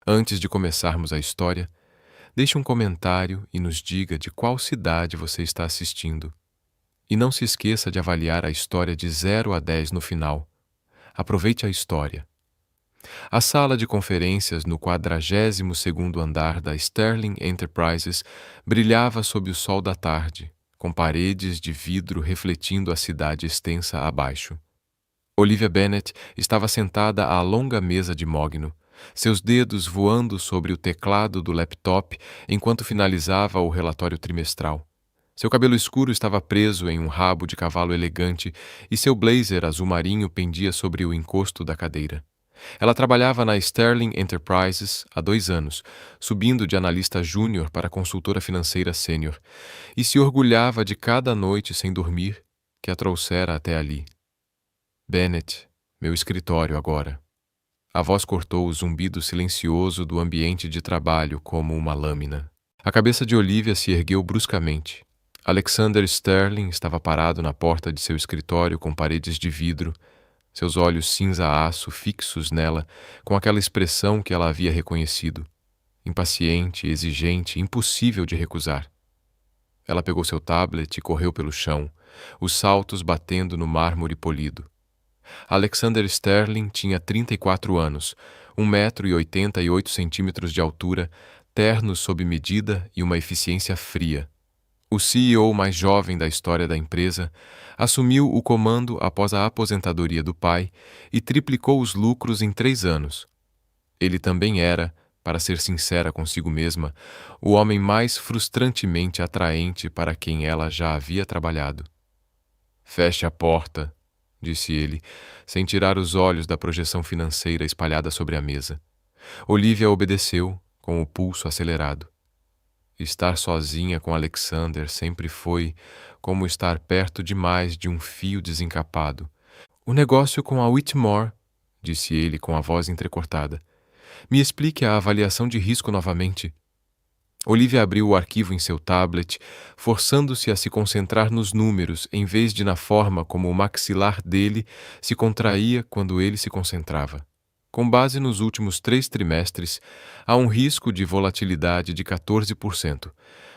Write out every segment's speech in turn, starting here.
Antes de começarmos a história, deixe um comentário e nos diga de qual cidade você está assistindo. E não se esqueça de avaliar a história de 0 a 10 no final. Aproveite a história. A sala de conferências no 42º andar da Sterling Enterprises brilhava sob o sol da tarde, com paredes de vidro refletindo a cidade extensa abaixo. Olivia Bennet estava sentada à longa mesa de mogno, seus dedos voando sobre o teclado do laptop enquanto finalizava o relatório trimestral. Seu cabelo escuro estava preso em um rabo de cavalo elegante e seu blazer azul marinho pendia sobre o encosto da cadeira. Ela trabalhava na Sterling Enterprises há 2 anos, subindo de analista júnior para consultora financeira sênior, e se orgulhava de cada noite sem dormir que a trouxera até ali. Bennet, meu escritório agora. A voz cortou o zumbido silencioso do ambiente de trabalho como uma lâmina. A cabeça de Olivia se ergueu bruscamente. Alexander Sterling estava parado na porta de seu escritório com paredes de vidro, seus olhos cinza-aço fixos nela, com aquela expressão que ela havia reconhecido. Impaciente, exigente, impossível de recusar. Ela pegou seu tablet e correu pelo chão, os saltos batendo no mármore polido. Alexander Sterling tinha 34 anos, 1,88 m de altura, ternos sob medida e uma eficiência fria. O CEO mais jovem da história da empresa assumiu o comando após a aposentadoria do pai e triplicou os lucros em 3 anos. Ele também era, para ser sincera consigo mesma, o homem mais frustrantemente atraente para quem ela já havia trabalhado. "Feche a porta", disse ele, sem tirar os olhos da projeção financeira espalhada sobre a mesa. Olivia obedeceu, com o pulso acelerado. Estar sozinha com Alexander sempre foi como estar perto demais de um fio desencapado. "O negócio com a Whitmore", disse ele com a voz entrecortada. "Me explique a avaliação de risco novamente." Olivia abriu o arquivo em seu tablet, forçando-se a se concentrar nos números em vez de na forma como o maxilar dele se contraía quando ele se concentrava. Com base nos últimos 3 trimestres, há um risco de volatilidade de 14%,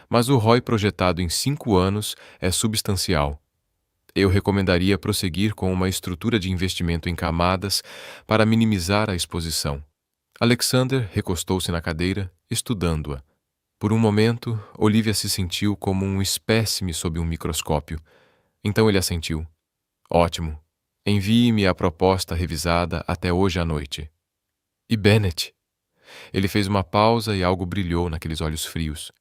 mas o ROI projetado em 5 anos é substancial. Eu recomendaria prosseguir com uma estrutura de investimento em camadas para minimizar a exposição. Alexander recostou-se na cadeira, estudando-a. Por um momento, Olivia se sentiu como um espécime sob um microscópio. Então ele assentiu. "Ótimo. Envie-me a proposta revisada até hoje à noite." "E Bennet?" Ele fez uma pausa e algo brilhou naqueles olhos frios.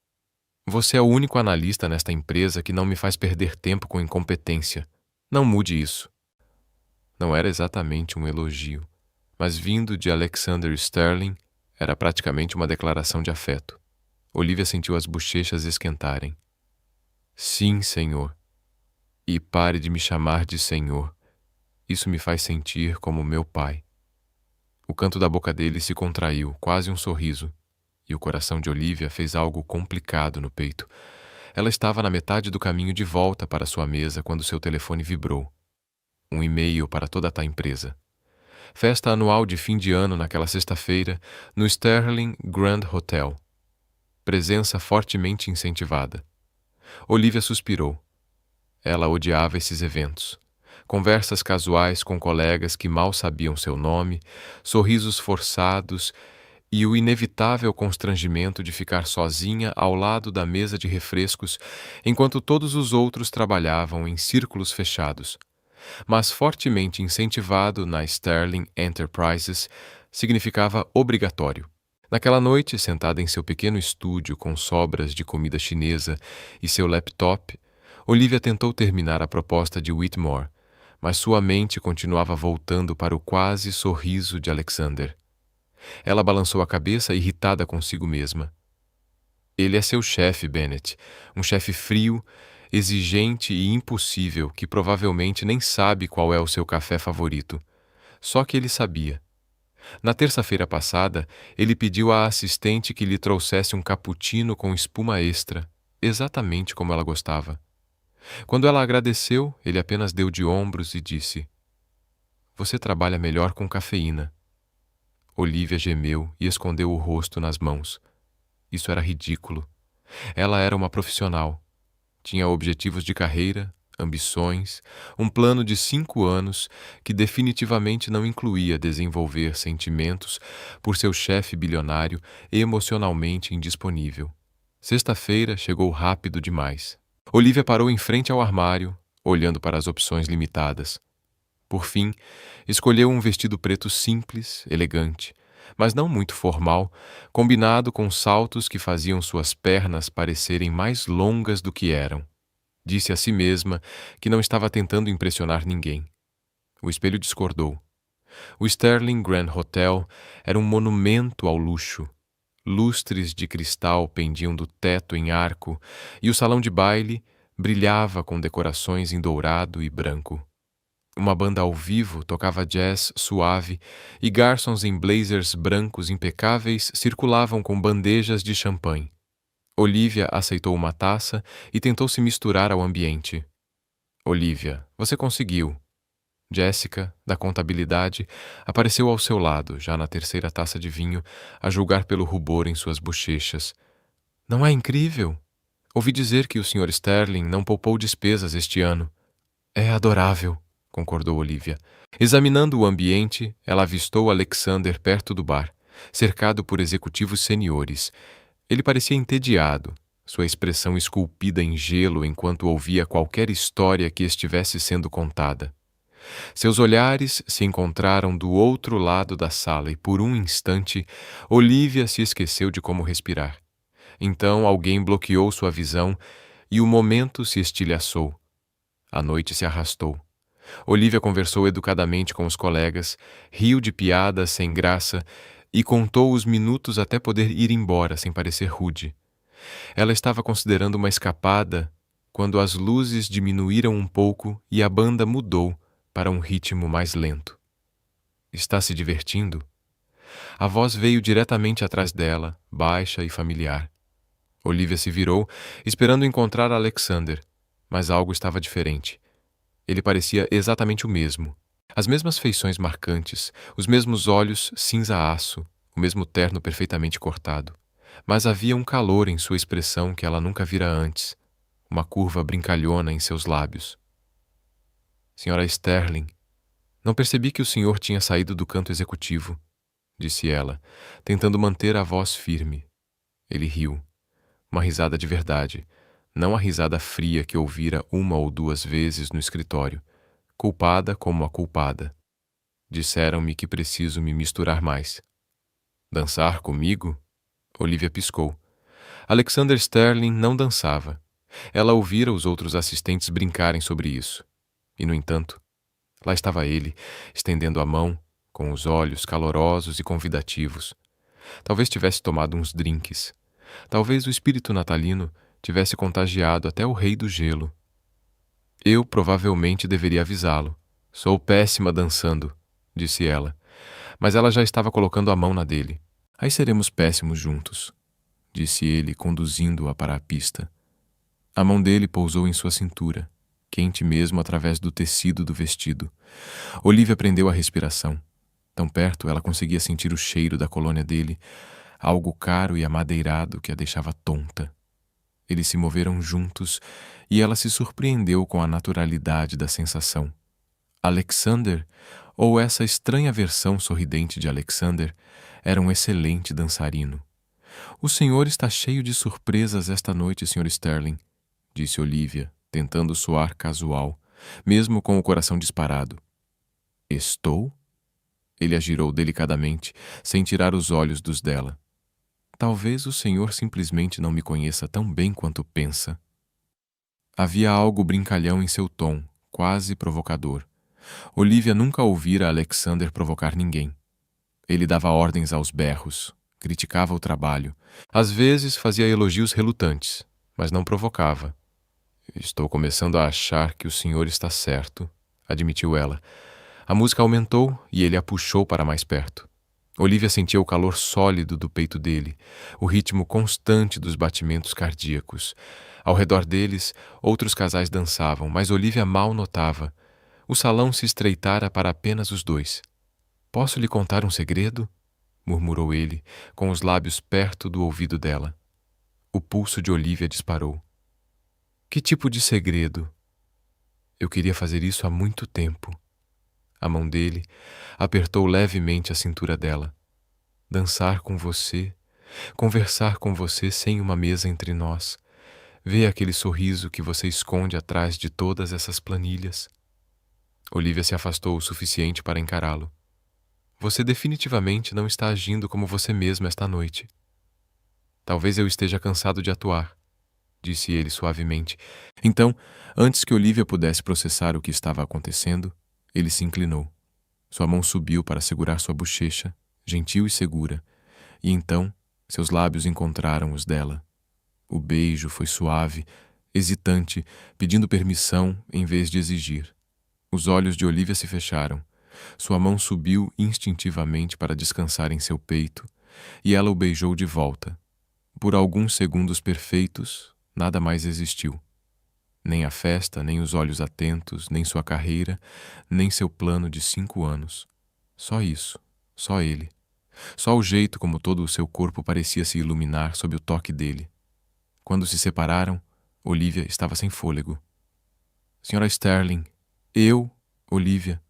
"Você é o único analista nesta empresa que não me faz perder tempo com incompetência. Não mude isso." Não era exatamente um elogio, mas vindo de Alexander Sterling, era praticamente uma declaração de afeto. Olivia sentiu as bochechas esquentarem. "Sim, senhor. E pare de me chamar de senhor. Isso me faz sentir como meu pai." O canto da boca dele se contraiu, quase um sorriso, e o coração de Olivia fez algo complicado no peito. Ela estava na metade do caminho de volta para sua mesa quando seu telefone vibrou. Um e-mail para toda a empresa. Festa anual de fim de ano naquela sexta-feira, no Sterling Grand Hotel. Presença fortemente incentivada. Olivia suspirou. Ela odiava esses eventos. Conversas casuais com colegas que mal sabiam seu nome, sorrisos forçados e o inevitável constrangimento de ficar sozinha ao lado da mesa de refrescos enquanto todos os outros trabalhavam em círculos fechados. Mas fortemente incentivado na Sterling Enterprises, significava obrigatório. Naquela noite, sentada em seu pequeno estúdio com sobras de comida chinesa e seu laptop, Olivia tentou terminar a proposta de Whitmore, mas sua mente continuava voltando para o quase sorriso de Alexander. Ela balançou a cabeça, irritada consigo mesma. Ele é seu chefe, Bennet, um chefe frio, exigente e impossível que provavelmente nem sabe qual é o seu café favorito. Só que ele sabia. Na terça-feira passada, ele pediu à assistente que lhe trouxesse um cappuccino com espuma extra, exatamente como ela gostava. Quando ela agradeceu, ele apenas deu de ombros e disse: "Você trabalha melhor com cafeína." Olivia gemeu e escondeu o rosto nas mãos. Isso era ridículo. Ela era uma profissional. Tinha objetivos de carreira, ambições, um plano de 5 anos que definitivamente não incluía desenvolver sentimentos por seu chefe bilionário emocionalmente indisponível. Sexta-feira chegou rápido demais. Olivia parou em frente ao armário, olhando para as opções limitadas. Por fim, escolheu um vestido preto simples, elegante, mas não muito formal, combinado com saltos que faziam suas pernas parecerem mais longas do que eram. Disse a si mesma que não estava tentando impressionar ninguém. O espelho discordou. O Sterling Grand Hotel era um monumento ao luxo. Lustres de cristal pendiam do teto em arco e o salão de baile brilhava com decorações em dourado e branco. Uma banda ao vivo tocava jazz suave e garçons em blazers brancos impecáveis circulavam com bandejas de champanhe. Olivia aceitou uma taça e tentou se misturar ao ambiente. Olivia, você conseguiu. Jessica, da contabilidade, apareceu ao seu lado, já na terceira taça de vinho, a julgar pelo rubor em suas bochechas. Não é incrível? Ouvi dizer que o Sr. Sterling não poupou despesas este ano. É adorável, concordou Olivia. Examinando o ambiente, ela avistou Alexander perto do bar, cercado por executivos seniores. Ele parecia entediado, sua expressão esculpida em gelo enquanto ouvia qualquer história que estivesse sendo contada. Seus olhares se encontraram do outro lado da sala e, por um instante, Olivia se esqueceu de como respirar. Então alguém bloqueou sua visão e o momento se estilhaçou. A noite se arrastou. Olivia conversou educadamente com os colegas, riu de piadas sem graça e contou os minutos até poder ir embora sem parecer rude. Ela estava considerando uma escapada quando as luzes diminuíram um pouco e a banda mudou para um ritmo mais lento. Está se divertindo? A voz veio diretamente atrás dela, baixa e familiar. Olivia se virou, esperando encontrar Alexander, mas algo estava diferente. Ele parecia exatamente o mesmo. As mesmas feições marcantes, os mesmos olhos cinza-aço, o mesmo terno perfeitamente cortado. Mas havia um calor em sua expressão que ela nunca vira antes, uma curva brincalhona em seus lábios. Senhora Sterling, não percebi que o senhor tinha saído do canto executivo, disse ela, tentando manter a voz firme. Ele riu. Uma risada de verdade, não a risada fria que ouvira 1 ou 2 vezes no escritório, culpada como a culpada. Disseram-me que preciso me misturar mais. Dançar comigo? Olivia piscou. Alexander Sterling não dançava. Ela ouvira os outros assistentes brincarem sobre isso. E, no entanto, lá estava ele, estendendo a mão, com os olhos calorosos e convidativos. Talvez tivesse tomado uns drinks. Talvez o espírito natalino tivesse contagiado até o rei do gelo. Eu provavelmente deveria avisá-lo. Sou péssima dançando, disse ela, mas ela já estava colocando a mão na dele. Aí seremos péssimos juntos, disse ele, conduzindo-a para a pista. A mão dele pousou em sua cintura, quente mesmo através do tecido do vestido. Olivia prendeu a respiração. Tão perto, ela conseguia sentir o cheiro da colônia dele, algo caro e amadeirado que a deixava tonta. Eles se moveram juntos e ela se surpreendeu com a naturalidade da sensação. Alexander, ou essa estranha versão sorridente de Alexander, era um excelente dançarino. O senhor está cheio de surpresas esta noite, Sr. Sterling, disse Olivia, tentando soar casual, mesmo com o coração disparado. Estou? Ele a girou delicadamente, sem tirar os olhos dos dela. Talvez o senhor simplesmente não me conheça tão bem quanto pensa. Havia algo brincalhão em seu tom, quase provocador. Olivia nunca ouvira Alexander provocar ninguém. Ele dava ordens aos berros, criticava o trabalho. Às vezes fazia elogios relutantes, mas não provocava. Estou começando a achar que o senhor está certo, admitiu ela. A música aumentou e ele a puxou para mais perto. Olivia sentia o calor sólido do peito dele, o ritmo constante dos batimentos cardíacos. Ao redor deles, outros casais dançavam, mas Olivia mal notava. O salão se estreitara para apenas os dois. Posso lhe contar um segredo? murmurou ele, com os lábios perto do ouvido dela. O pulso de Olivia disparou. Que tipo de segredo? Eu queria fazer isso há muito tempo. A mão dele apertou levemente a cintura dela. Dançar com você, conversar com você sem uma mesa entre nós. Ver aquele sorriso que você esconde atrás de todas essas planilhas. Olivia se afastou o suficiente para encará-lo. Você definitivamente não está agindo como você mesmo esta noite. Talvez eu esteja cansado de atuar, disse ele suavemente. Então, antes que Olivia pudesse processar o que estava acontecendo, ele se inclinou. Sua mão subiu para segurar sua bochecha, gentil e segura, e então seus lábios encontraram os dela. O beijo foi suave, hesitante, pedindo permissão em vez de exigir. Os olhos de Olivia se fecharam. Sua mão subiu instintivamente para descansar em seu peito, e ela o beijou de volta. Por alguns segundos perfeitos, nada mais existiu. Nem a festa, nem os olhos atentos, nem sua carreira, nem seu plano de 5 anos. Só isso, só ele. Só o jeito como todo o seu corpo parecia se iluminar sob o toque dele. Quando se separaram, Olivia estava sem fôlego. Senhora Sterling, Olivia.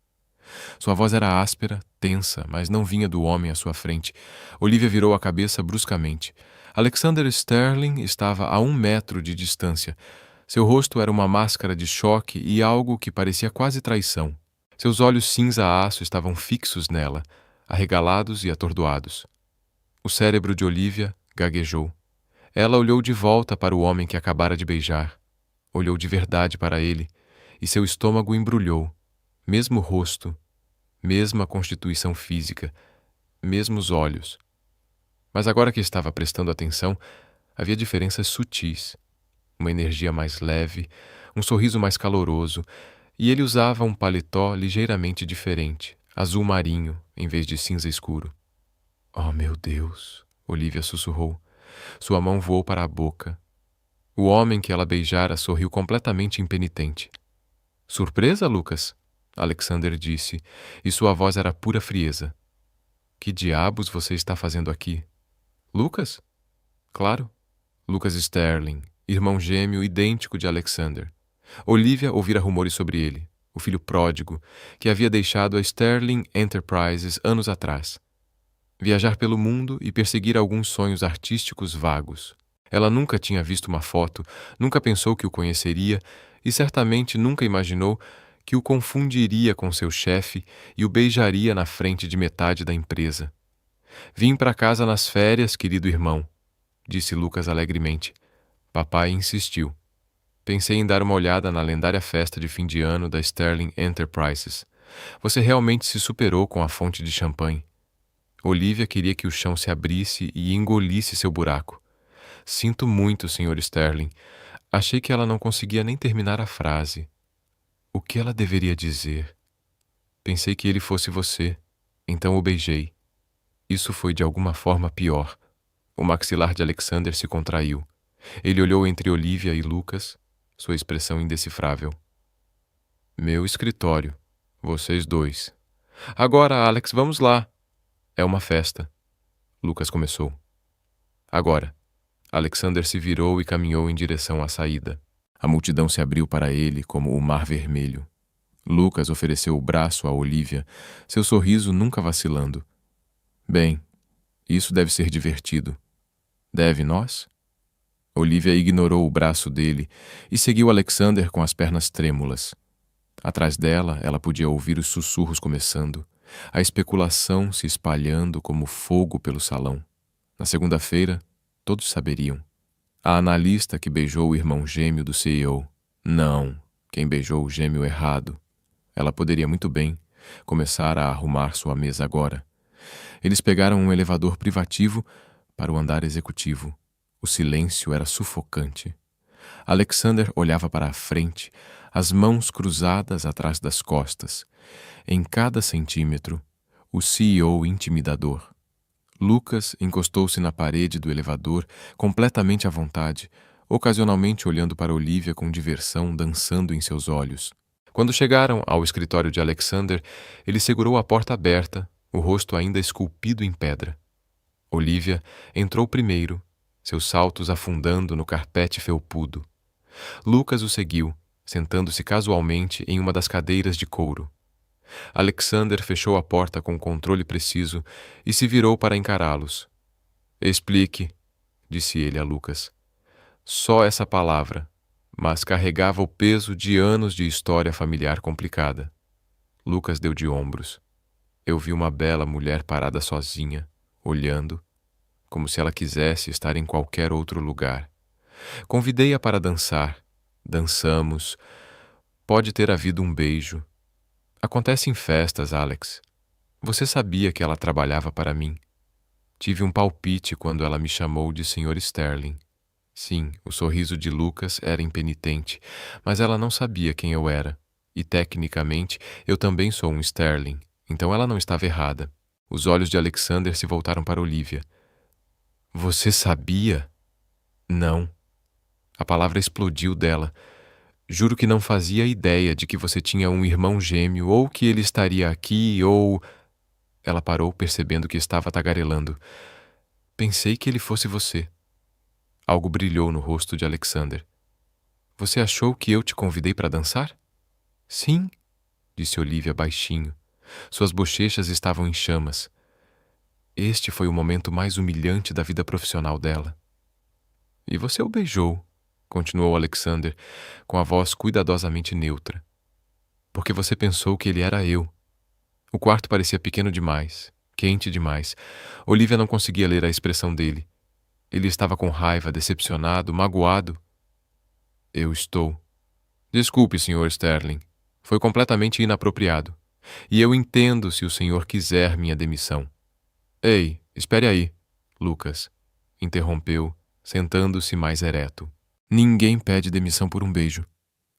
Sua voz era áspera, tensa, mas não vinha do homem à sua frente. Olivia virou a cabeça bruscamente. Alexander Sterling estava a 1 metro de distância. Seu rosto era uma máscara de choque e algo que parecia quase traição. Seus olhos cinza-aço estavam fixos nela, arregalados e atordoados. O cérebro de Olivia gaguejou. Ela olhou de volta para o homem que acabara de beijar. Olhou de verdade para ele, e seu estômago embrulhou. Mesmo rosto, mesma constituição física, mesmos olhos. Mas agora que estava prestando atenção, havia diferenças sutis. Uma energia mais leve, um sorriso mais caloroso, e ele usava um paletó ligeiramente diferente, azul marinho, em vez de cinza escuro. Oh, meu Deus! Olivia sussurrou. Sua mão voou para a boca. O homem que ela beijara sorriu completamente impenitente. Surpresa, Lucas? Alexander disse, e sua voz era pura frieza. Que diabos você está fazendo aqui? Lucas? Claro. Lucas Sterling, irmão gêmeo idêntico de Alexander. Olivia ouvira rumores sobre ele, o filho pródigo, que havia deixado a Sterling Enterprises anos atrás. Viajar pelo mundo e perseguir alguns sonhos artísticos vagos. Ela nunca tinha visto uma foto, nunca pensou que o conheceria e certamente nunca imaginou que o confundiria com seu chefe e o beijaria na frente de metade da empresa. Vim para casa nas férias, querido irmão, disse Lucas alegremente. Papai insistiu. Pensei em dar uma olhada na lendária festa de fim de ano da Sterling Enterprises. Você realmente se superou com a fonte de champanhe. Olivia queria que o chão se abrisse e engolisse seu buraco. Sinto muito, Sr. Sterling. Achei que ela não conseguia nem terminar a frase. O que ela deveria dizer? Pensei que ele fosse você, então o beijei. Isso foi de alguma forma pior. O maxilar de Alexander se contraiu. Ele olhou entre Olivia e Lucas, sua expressão indecifrável. Meu escritório. Vocês dois. Agora, Alex, vamos lá. É uma festa. Lucas começou. Agora. Alexander se virou e caminhou em direção à saída. A multidão se abriu para ele como o mar vermelho. Lucas ofereceu o braço a Olivia, seu sorriso nunca vacilando. Bem, isso deve ser divertido. Deve nós? Olivia ignorou o braço dele e seguiu Alexander com as pernas trêmulas. Atrás dela, ela podia ouvir os sussurros começando, a especulação se espalhando como fogo pelo salão. Na segunda-feira, todos saberiam. A analista que beijou o irmão gêmeo do CEO. Não, quem beijou o gêmeo errado. Ela poderia muito bem começar a arrumar sua mesa agora. Eles pegaram um elevador privativo para o andar executivo. O silêncio era sufocante. Alexander olhava para a frente, as mãos cruzadas atrás das costas. Em cada centímetro, o CEO intimidador. Lucas encostou-se na parede do elevador, completamente à vontade, ocasionalmente olhando para Olivia com diversão dançando em seus olhos. Quando chegaram ao escritório de Alexander, ele segurou a porta aberta, o rosto ainda esculpido em pedra. Olivia entrou primeiro, seus saltos afundando no carpete felpudo. Lucas o seguiu, sentando-se casualmente em uma das cadeiras de couro. Alexander fechou a porta com controle preciso e se virou para encará-los. Explique, disse ele a Lucas. Só essa palavra, mas carregava o peso de anos de história familiar complicada. Lucas deu de ombros. Eu vi uma bela mulher parada sozinha, olhando, como se ela quisesse estar em qualquer outro lugar. Convidei-a para dançar. Dançamos. Pode ter havido um beijo. Acontece em festas, Alex. Você sabia que ela trabalhava para mim? Tive um palpite quando ela me chamou de Sr. Sterling. Sim, o sorriso de Lucas era impenitente, mas ela não sabia quem eu era. E, tecnicamente, eu também sou um Sterling, então ela não estava errada. Os olhos de Alexander se voltaram para Olivia. Você sabia? Não. A palavra explodiu dela. Juro que não fazia ideia de que você tinha um irmão gêmeo, ou que ele estaria aqui, ou... Ela parou, percebendo que estava tagarelando. Pensei que ele fosse você. Algo brilhou no rosto de Alexander. Você achou que eu te convidei para dançar? Sim, disse Olivia baixinho. Suas bochechas estavam em chamas. Este foi o momento mais humilhante da vida profissional dela. E você o beijou, continuou Alexander, com a voz cuidadosamente neutra. Porque você pensou que ele era eu. O quarto parecia pequeno demais, quente demais. Olivia não conseguia ler a expressão dele. Ele estava com raiva, decepcionado, magoado. Eu estou. Desculpe, Sr. Sterling. Foi completamente inapropriado. E eu entendo se o senhor quiser minha demissão. Ei, espere aí, Lucas, interrompeu, sentando-se mais ereto. Ninguém pede demissão por um beijo.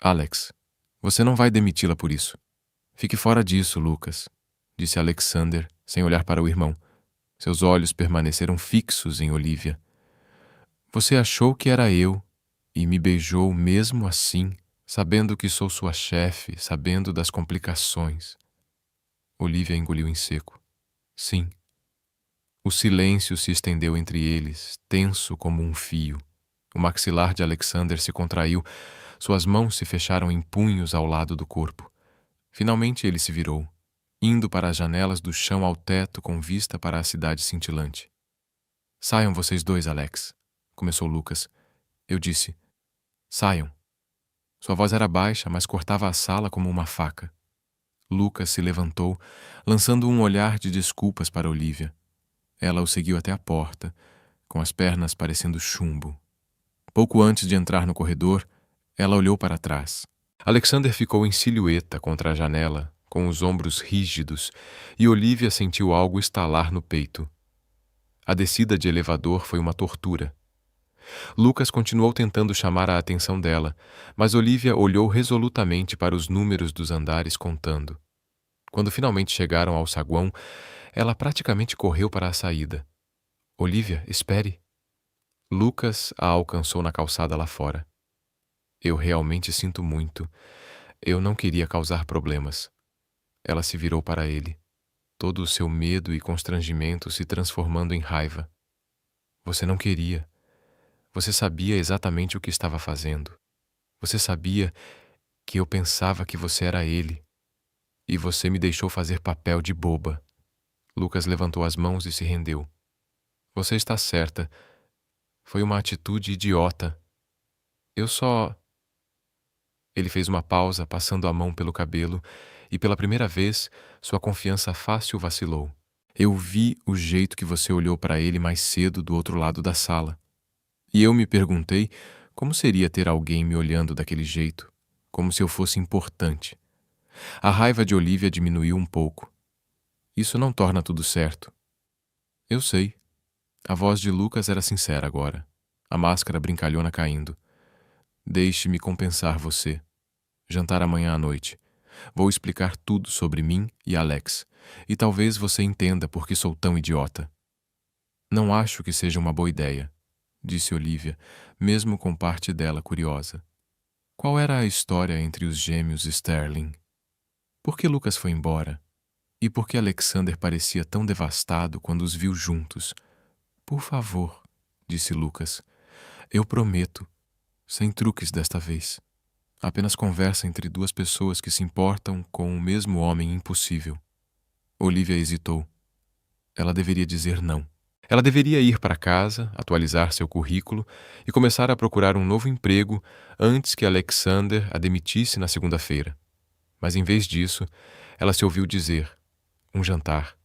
Alex, você não vai demiti-la por isso. Fique fora disso, Lucas, disse Alexander, sem olhar para o irmão. Seus olhos permaneceram fixos em Olivia. Você achou que era eu e me beijou mesmo assim, sabendo que sou sua chefe, sabendo das complicações. Olivia engoliu em seco. Sim. O silêncio se estendeu entre eles, tenso como um fio. O maxilar de Alexander se contraiu, suas mãos se fecharam em punhos ao lado do corpo. Finalmente ele se virou, indo para as janelas do chão ao teto com vista para a cidade cintilante. Saiam vocês dois, Alex, começou Lucas. Eu disse, saiam. Sua voz era baixa, mas cortava a sala como uma faca. Lucas se levantou, lançando um olhar de desculpas para Olivia. Ela o seguiu até a porta, com as pernas parecendo chumbo. Pouco antes de entrar no corredor, ela olhou para trás. Alexander ficou em silhueta contra a janela, com os ombros rígidos, e Olivia sentiu algo estalar no peito. A descida de elevador foi uma tortura. Lucas continuou tentando chamar a atenção dela, mas Olivia olhou resolutamente para os números dos andares contando. Quando finalmente chegaram ao saguão, ela praticamente correu para a saída. Olivia, espere. Lucas a alcançou na calçada lá fora. Eu realmente sinto muito. Eu não queria causar problemas. Ela se virou para ele, todo o seu medo e constrangimento se transformando em raiva. Você não queria. Você sabia exatamente o que estava fazendo. Você sabia que eu pensava que você era ele. E você me deixou fazer papel de boba. Lucas levantou as mãos e se rendeu. Você está certa. Foi uma atitude idiota. Eu só... Ele fez uma pausa, passando a mão pelo cabelo, e pela primeira vez, sua confiança fácil vacilou. Eu vi o jeito que você olhou para ele mais cedo do outro lado da sala. E eu me perguntei como seria ter alguém me olhando daquele jeito, como se eu fosse importante. A raiva de Olivia diminuiu um pouco. Isso não torna tudo certo. Eu sei. A voz de Lucas era sincera agora, a máscara brincalhona caindo. Deixe-me compensar você. Jantar amanhã à noite. Vou explicar tudo sobre mim e Alex, e talvez você entenda por que sou tão idiota. Não acho que seja uma boa ideia, disse Olivia, mesmo com parte dela curiosa. Qual era a história entre os gêmeos Sterling? Por que Lucas foi embora? E por que Alexander parecia tão devastado quando os viu juntos? Por favor, disse Lucas. Eu prometo. Sem truques desta vez. Apenas conversa entre duas pessoas que se importam com o mesmo homem impossível. Olivia hesitou. Ela deveria dizer não. Ela deveria ir para casa, atualizar seu currículo e começar a procurar um novo emprego antes que Alexander a demitisse na segunda-feira. Mas em vez disso, ela se ouviu dizer: um jantar.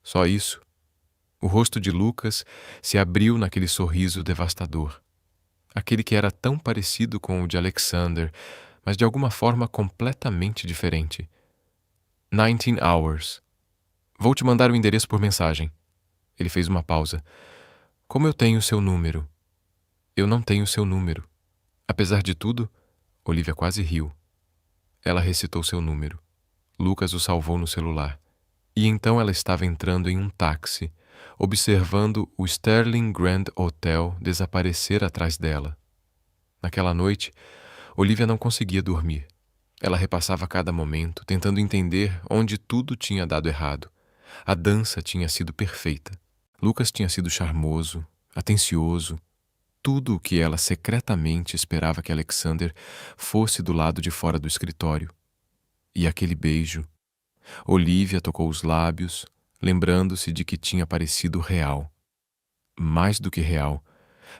Só isso. O rosto de Lucas se abriu naquele sorriso devastador. Aquele que era tão parecido com o de Alexander, mas de alguma forma completamente diferente. 19 hours. Vou te mandar o endereço por mensagem. Ele fez uma pausa. Como eu tenho seu número? Eu não tenho seu número. Apesar de tudo, Olivia quase riu. Ela recitou seu número. Lucas o salvou no celular. E então ela estava entrando em um táxi, observando o Sterling Grand Hotel desaparecer atrás dela. Naquela noite, Olivia não conseguia dormir. Ela repassava cada momento, tentando entender onde tudo tinha dado errado. A dança tinha sido perfeita. Lucas tinha sido charmoso, atencioso, tudo o que ela secretamente esperava que Alexander fosse do lado de fora do escritório. E aquele beijo. Olivia tocou os lábios, lembrando-se de que tinha parecido real. Mais do que real,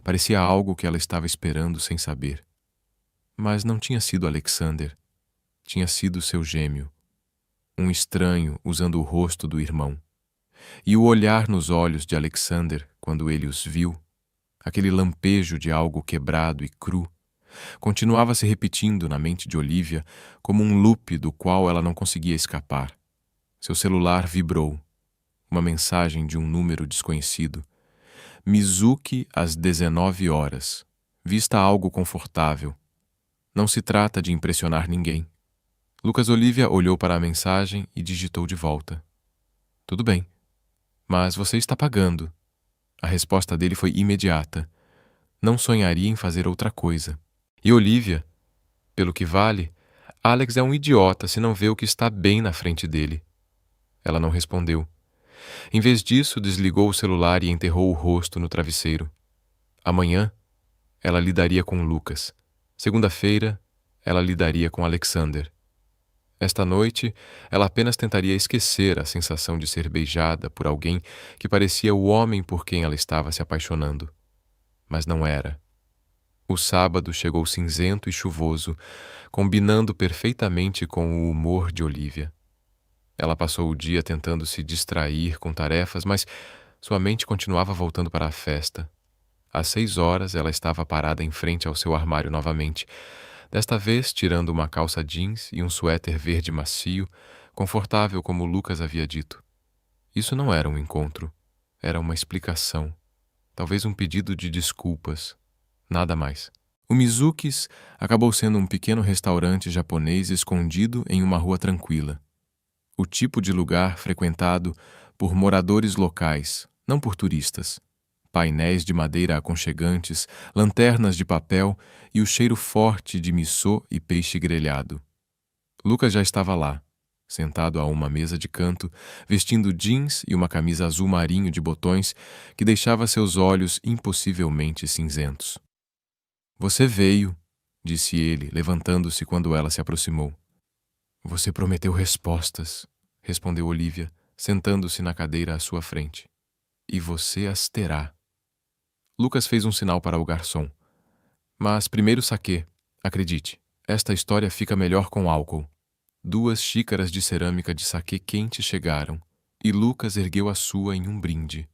parecia algo que ela estava esperando sem saber. Mas não tinha sido Alexander. Tinha sido seu gêmeo. Um estranho usando o rosto do irmão. E o olhar nos olhos de Alexander, quando ele os viu, aquele lampejo de algo quebrado e cru, continuava se repetindo na mente de Olivia como um loop do qual ela não conseguia escapar. Seu celular vibrou. Uma mensagem de um número desconhecido. Mizuki às 19 horas. Vista algo confortável. Não se trata de impressionar ninguém. Lucas Olivia olhou para a mensagem e digitou de volta. Tudo bem, mas você está pagando. A resposta dele foi imediata. Não sonharia em fazer outra coisa. E Olivia, pelo que vale, Alex é um idiota se não vê o que está bem na frente dele. Ela não respondeu. Em vez disso, desligou o celular e enterrou o rosto no travesseiro. Amanhã, ela lidaria com Lucas. Segunda-feira, ela lidaria com Alexander. Esta noite, ela apenas tentaria esquecer a sensação de ser beijada por alguém que parecia o homem por quem ela estava se apaixonando. Mas não era. O sábado chegou cinzento e chuvoso, combinando perfeitamente com o humor de Olivia. Ela passou o dia tentando se distrair com tarefas, mas sua mente continuava voltando para a festa. Às 6 horas, ela estava parada em frente ao seu armário novamente, desta vez tirando uma calça jeans e um suéter verde macio, confortável como Lucas havia dito. Isso não era um encontro, era uma explicação, talvez um pedido de desculpas, nada mais. O Mizuki's acabou sendo um pequeno restaurante japonês escondido em uma rua tranquila. O tipo de lugar frequentado por moradores locais, não por turistas. Painéis de madeira aconchegantes, lanternas de papel e o cheiro forte de missô e peixe grelhado. Lucas já estava lá, sentado a uma mesa de canto, vestindo jeans e uma camisa azul marinho de botões que deixava seus olhos impossivelmente cinzentos. Você veio, disse ele, levantando-se quando ela se aproximou. Você prometeu respostas, respondeu Olivia, sentando-se na cadeira à sua frente. E você as terá. Lucas fez um sinal para o garçom. Mas primeiro saquê. Acredite, esta história fica melhor com álcool. 2 xícaras de cerâmica de saquê quente chegaram, e Lucas ergueu a sua em um brinde.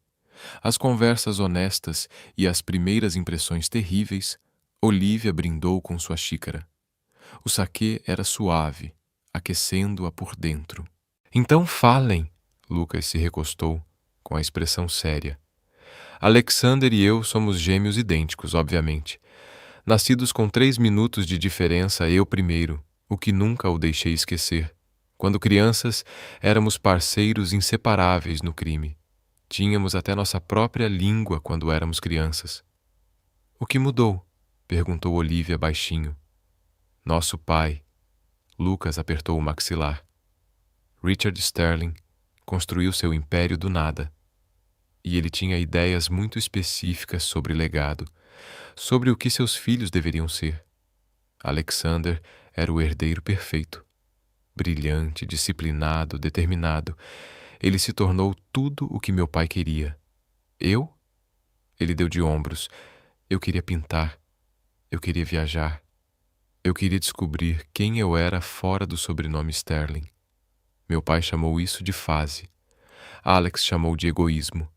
As conversas honestas e as primeiras impressões terríveis, Olivia brindou com sua xícara. O saquê era suave, aquecendo-a por dentro. Então falem, Lucas se recostou, com a expressão séria. Alexander e eu somos gêmeos idênticos, obviamente. Nascidos com 3 minutos de diferença, eu primeiro, o que nunca o deixei esquecer. Quando crianças, éramos parceiros inseparáveis no crime. Tínhamos até nossa própria língua quando éramos crianças. O que mudou? Perguntou Olivia baixinho. Nosso pai. Lucas apertou o maxilar. Richard Sterling construiu seu império do nada. e ele tinha ideias muito específicas sobre legado, sobre o que seus filhos deveriam ser. Alexander era o herdeiro perfeito. Brilhante, disciplinado, determinado. Ele se tornou tudo o que meu pai queria. Eu? Ele deu de ombros. Eu queria pintar. Eu queria viajar. Eu queria descobrir quem eu era fora do sobrenome Sterling. Meu pai chamou isso de fase. Alex chamou de egoísmo.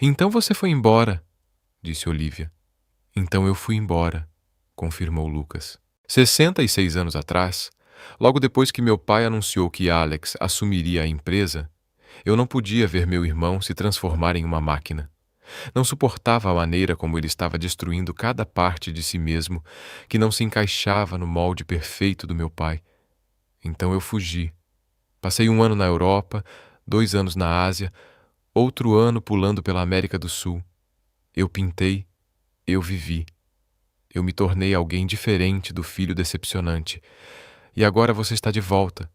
Então você foi embora, disse Olivia. Então eu fui embora, confirmou Lucas. 66 anos atrás, logo depois que meu pai anunciou que Alex assumiria a empresa, eu não podia ver meu irmão se transformar em uma máquina. Não suportava a maneira como ele estava destruindo cada parte de si mesmo que não se encaixava no molde perfeito do meu pai. Então eu fugi. Passei 1 ano na Europa, 2 anos na Ásia, outro ano pulando pela América do Sul. Eu pintei, eu vivi. Eu me tornei alguém diferente do filho decepcionante. E agora você está de volta.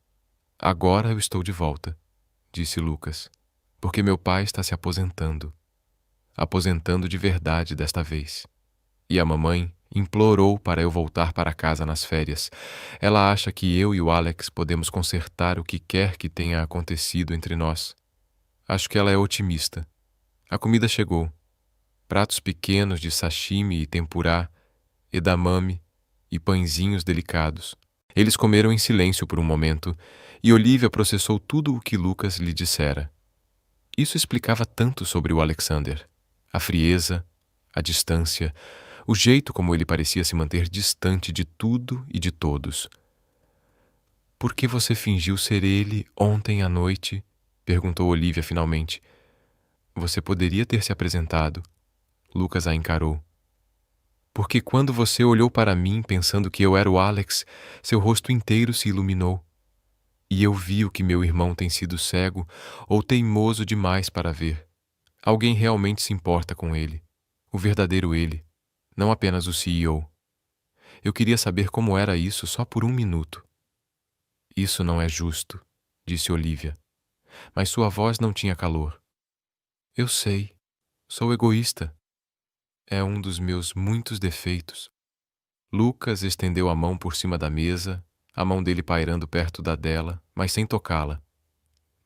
Agora eu estou de volta, disse Lucas, porque meu pai está se aposentando. Aposentando de verdade desta vez. E a mamãe implorou para eu voltar para casa nas férias. Ela acha que eu e o Alex podemos consertar o que quer que tenha acontecido entre nós. Acho que ela é otimista. A comida chegou. Pratos pequenos de sashimi e tempurá, edamame e pãezinhos delicados. Eles comeram em silêncio por um momento e Olivia processou tudo o que Lucas lhe dissera. Isso explicava tanto sobre o Alexander. A frieza, a distância, o jeito como ele parecia se manter distante de tudo e de todos. Por que você fingiu ser ele ontem à noite? Perguntou Olivia finalmente. Você poderia ter se apresentado. Lucas a encarou. Porque quando você olhou para mim pensando que eu era o Alex, seu rosto inteiro se iluminou. E eu vi o que meu irmão tem sido cego ou teimoso demais para ver. Alguém realmente se importa com ele. O verdadeiro ele, não apenas o CEO. Eu queria saber como era isso só por 1 minuto. Isso não é justo, disse Olivia, mas sua voz não tinha calor. Eu sei, sou egoísta. É um dos meus muitos defeitos. Lucas estendeu a mão por cima da mesa, a mão dele pairando perto da dela, mas sem tocá-la.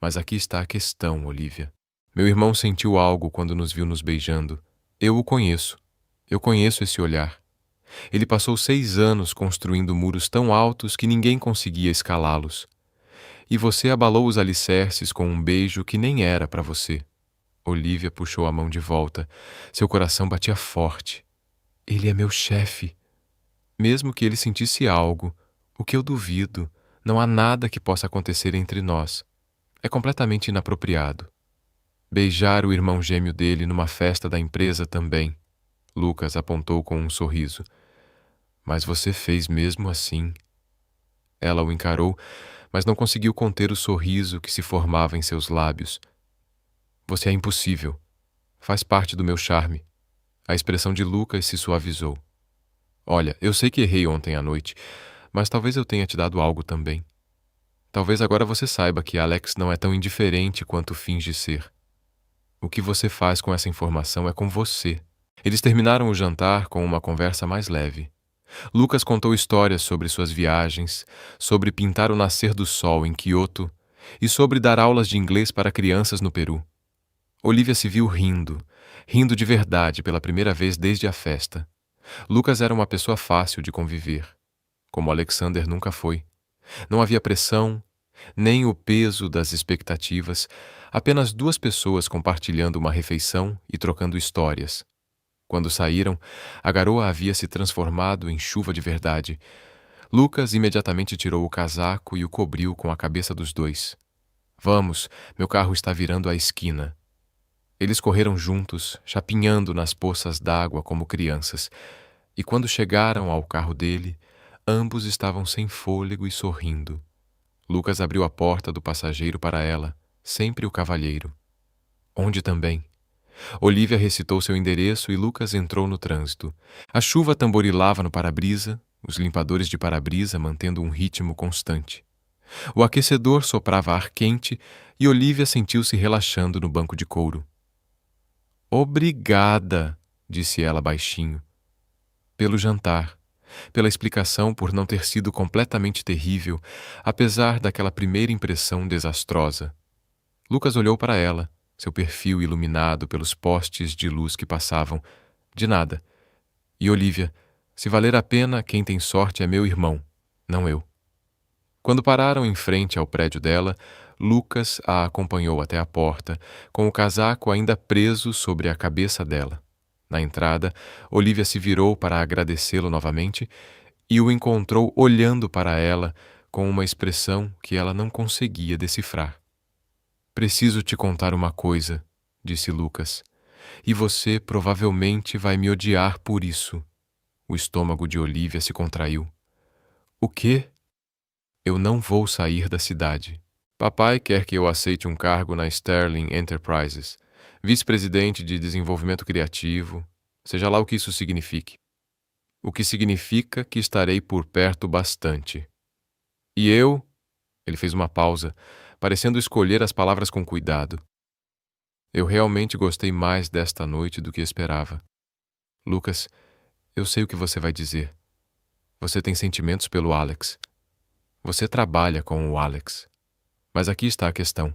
Mas aqui está a questão, Olivia. Meu irmão sentiu algo quando nos viu nos beijando. Eu o conheço. Eu conheço esse olhar. Ele passou 6 anos construindo muros tão altos que ninguém conseguia escalá-los. E você abalou os alicerces com um beijo que nem era para você. Olivia puxou a mão de volta. Seu coração batia forte. Ele é meu chefe. Mesmo que ele sentisse algo, o que eu duvido, não há nada que possa acontecer entre nós. É completamente inapropriado. Beijar o irmão gêmeo dele numa festa da empresa também. Lucas apontou com um sorriso. Mas você fez mesmo assim. Ela o encarou, mas não conseguiu conter o sorriso que se formava em seus lábios. Você é impossível. Faz parte do meu charme. A expressão de Lucas se suavizou. Olha, eu sei que errei ontem à noite, mas talvez eu tenha te dado algo também. Talvez agora você saiba que Alex não é tão indiferente quanto finge ser. O que você faz com essa informação é com você. Eles terminaram o jantar com uma conversa mais leve. Lucas contou histórias sobre suas viagens, sobre pintar o nascer do sol em Kyoto e sobre dar aulas de inglês para crianças no Peru. Olivia se viu rindo de verdade pela primeira vez desde a festa. Lucas era uma pessoa fácil de conviver, como Alexander nunca foi. Não havia pressão, nem o peso das expectativas, apenas 2 pessoas compartilhando uma refeição e trocando histórias. Quando saíram, a garoa havia se transformado em chuva de verdade. Lucas imediatamente tirou o casaco e o cobriu com a cabeça dos 2. Vamos, meu carro está virando a esquina. Eles correram juntos, chapinhando nas poças d'água como crianças, e quando chegaram ao carro dele, ambos estavam sem fôlego e sorrindo. Lucas abriu a porta do passageiro para ela, sempre o cavalheiro. Onde também? Olivia recitou seu endereço e Lucas entrou no trânsito. A chuva tamborilava no para-brisa, os limpadores de para-brisa mantendo um ritmo constante. O aquecedor soprava ar quente e Olivia sentiu-se relaxando no banco de couro. Obrigada, disse ela baixinho, pelo jantar, pela explicação por não ter sido completamente terrível, apesar daquela primeira impressão desastrosa. Lucas olhou para ela, seu perfil iluminado pelos postes de luz que passavam. De nada. E Olivia, se valer a pena, quem tem sorte é meu irmão, não eu. Quando pararam em frente ao prédio dela, Lucas a acompanhou até a porta, com o casaco ainda preso sobre a cabeça dela. Na entrada, Olivia se virou para agradecê-lo novamente e o encontrou olhando para ela com uma expressão que ela não conseguia decifrar. Preciso te contar uma coisa, disse Lucas, e você provavelmente vai me odiar por isso. O estômago de Olivia se contraiu. O quê? Eu não vou sair da cidade. Papai quer que eu aceite um cargo na Sterling Enterprises, vice-presidente de desenvolvimento criativo, seja lá o que isso signifique. O que significa que estarei por perto bastante. E eu... Ele fez uma pausa, parecendo escolher as palavras com cuidado. Eu realmente gostei mais desta noite do que esperava. Lucas, eu sei o que você vai dizer. Você tem sentimentos pelo Alex. Você trabalha com o Alex. Mas aqui está a questão.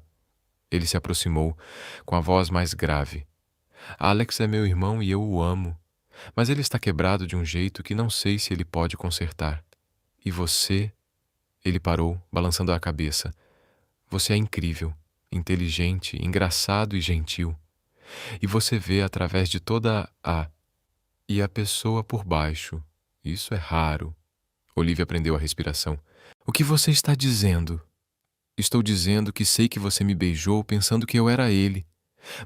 Ele se aproximou, com a voz mais grave. Alex é meu irmão e eu o amo. Mas ele está quebrado de um jeito que não sei se ele pode consertar. E você... Ele parou, balançando a cabeça. Você é incrível, inteligente, engraçado e gentil. E você vê através de toda a... E a pessoa por baixo. Isso é raro. Olivia prendeu a respiração. O que você está dizendo? Estou dizendo que sei que você me beijou pensando que eu era ele.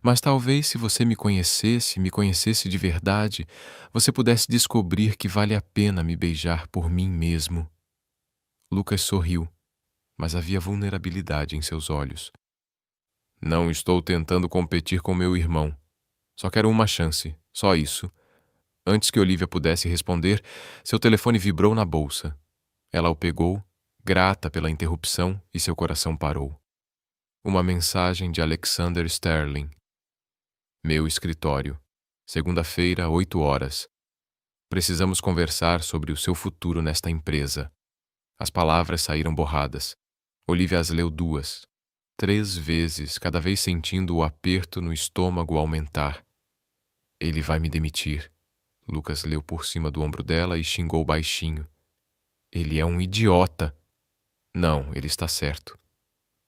Mas talvez se você me conhecesse de verdade, você pudesse descobrir que vale a pena me beijar por mim mesmo. Lucas sorriu, mas havia vulnerabilidade em seus olhos. Não estou tentando competir com meu irmão. Só quero uma chance, só isso. Antes que Olivia pudesse responder, seu telefone vibrou na bolsa. Ela o pegou, grata pela interrupção, e seu coração parou. Uma mensagem de Alexander Sterling. Meu escritório. Segunda-feira, 8 horas. Precisamos conversar sobre o seu futuro nesta empresa. As palavras saíram borradas. Olivia as leu 2, 3 vezes, cada vez sentindo o aperto no estômago aumentar. Ele vai me demitir. Lucas leu por cima do ombro dela e xingou baixinho. Ele é um idiota. Não, ele está certo.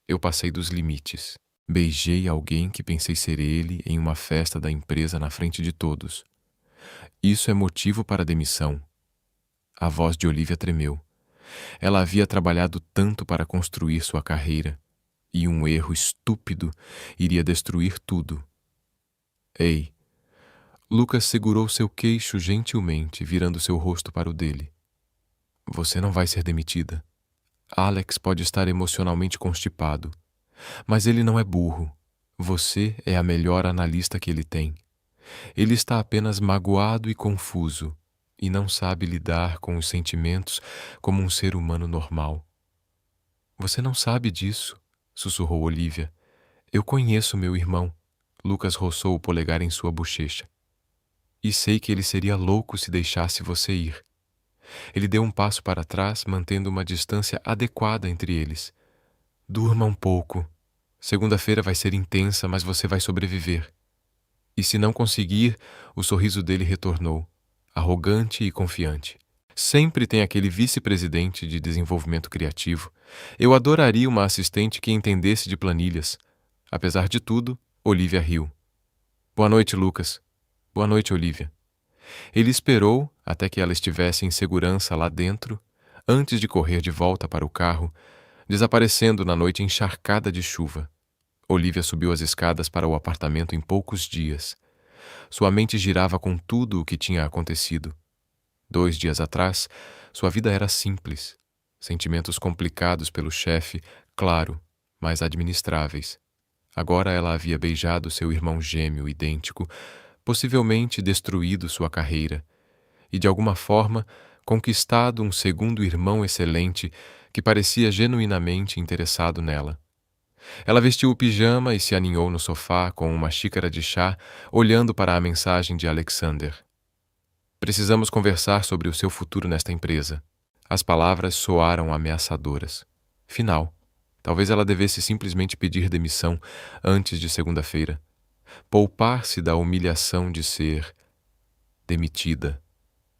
Eu passei dos limites. Beijei alguém que pensei ser ele em uma festa da empresa na frente de todos. Isso é motivo para demissão. A voz de Olivia tremeu. Ela havia trabalhado tanto para construir sua carreira, e um erro estúpido iria destruir tudo. Ei! Lucas segurou seu queixo gentilmente, virando seu rosto para o dele. Você não vai ser demitida. Alex pode estar emocionalmente constipado, mas ele não é burro. Você é a melhor analista que ele tem. Ele está apenas magoado e confuso, e não sabe lidar com os sentimentos como um ser humano normal. Você não sabe disso, sussurrou Olivia. Eu conheço meu irmão. Lucas roçou o polegar em sua bochecha. E sei que ele seria louco se deixasse você ir. Ele deu um passo para trás, mantendo uma distância adequada entre eles. Durma um pouco. Segunda-feira vai ser intensa, mas você vai sobreviver. E se não conseguir, o sorriso dele retornou, arrogante e confiante. Sempre tem aquele vice-presidente de desenvolvimento criativo. Eu adoraria uma assistente que entendesse de planilhas. Apesar de tudo, Olivia riu. Boa noite, Lucas. Boa noite, Olivia. Ele esperou até que ela estivesse em segurança lá dentro, antes de correr de volta para o carro, desaparecendo na noite encharcada de chuva. Olivia subiu as escadas para o apartamento em poucos dias. Sua mente girava com tudo o que tinha acontecido. 2 dias atrás, sua vida era simples. Sentimentos complicados pelo chefe, claro, mas administráveis. Agora ela havia beijado seu irmão gêmeo idêntico, possivelmente destruído sua carreira, e de alguma forma conquistado um segundo irmão excelente que parecia genuinamente interessado nela. Ela vestiu o pijama e se aninhou no sofá com uma xícara de chá, olhando para a mensagem de Alexander. Precisamos conversar sobre o seu futuro nesta empresa. As palavras soaram ameaçadoras. Final. Talvez ela devesse simplesmente pedir demissão antes de segunda-feira. Poupar-se da humilhação de ser demitida.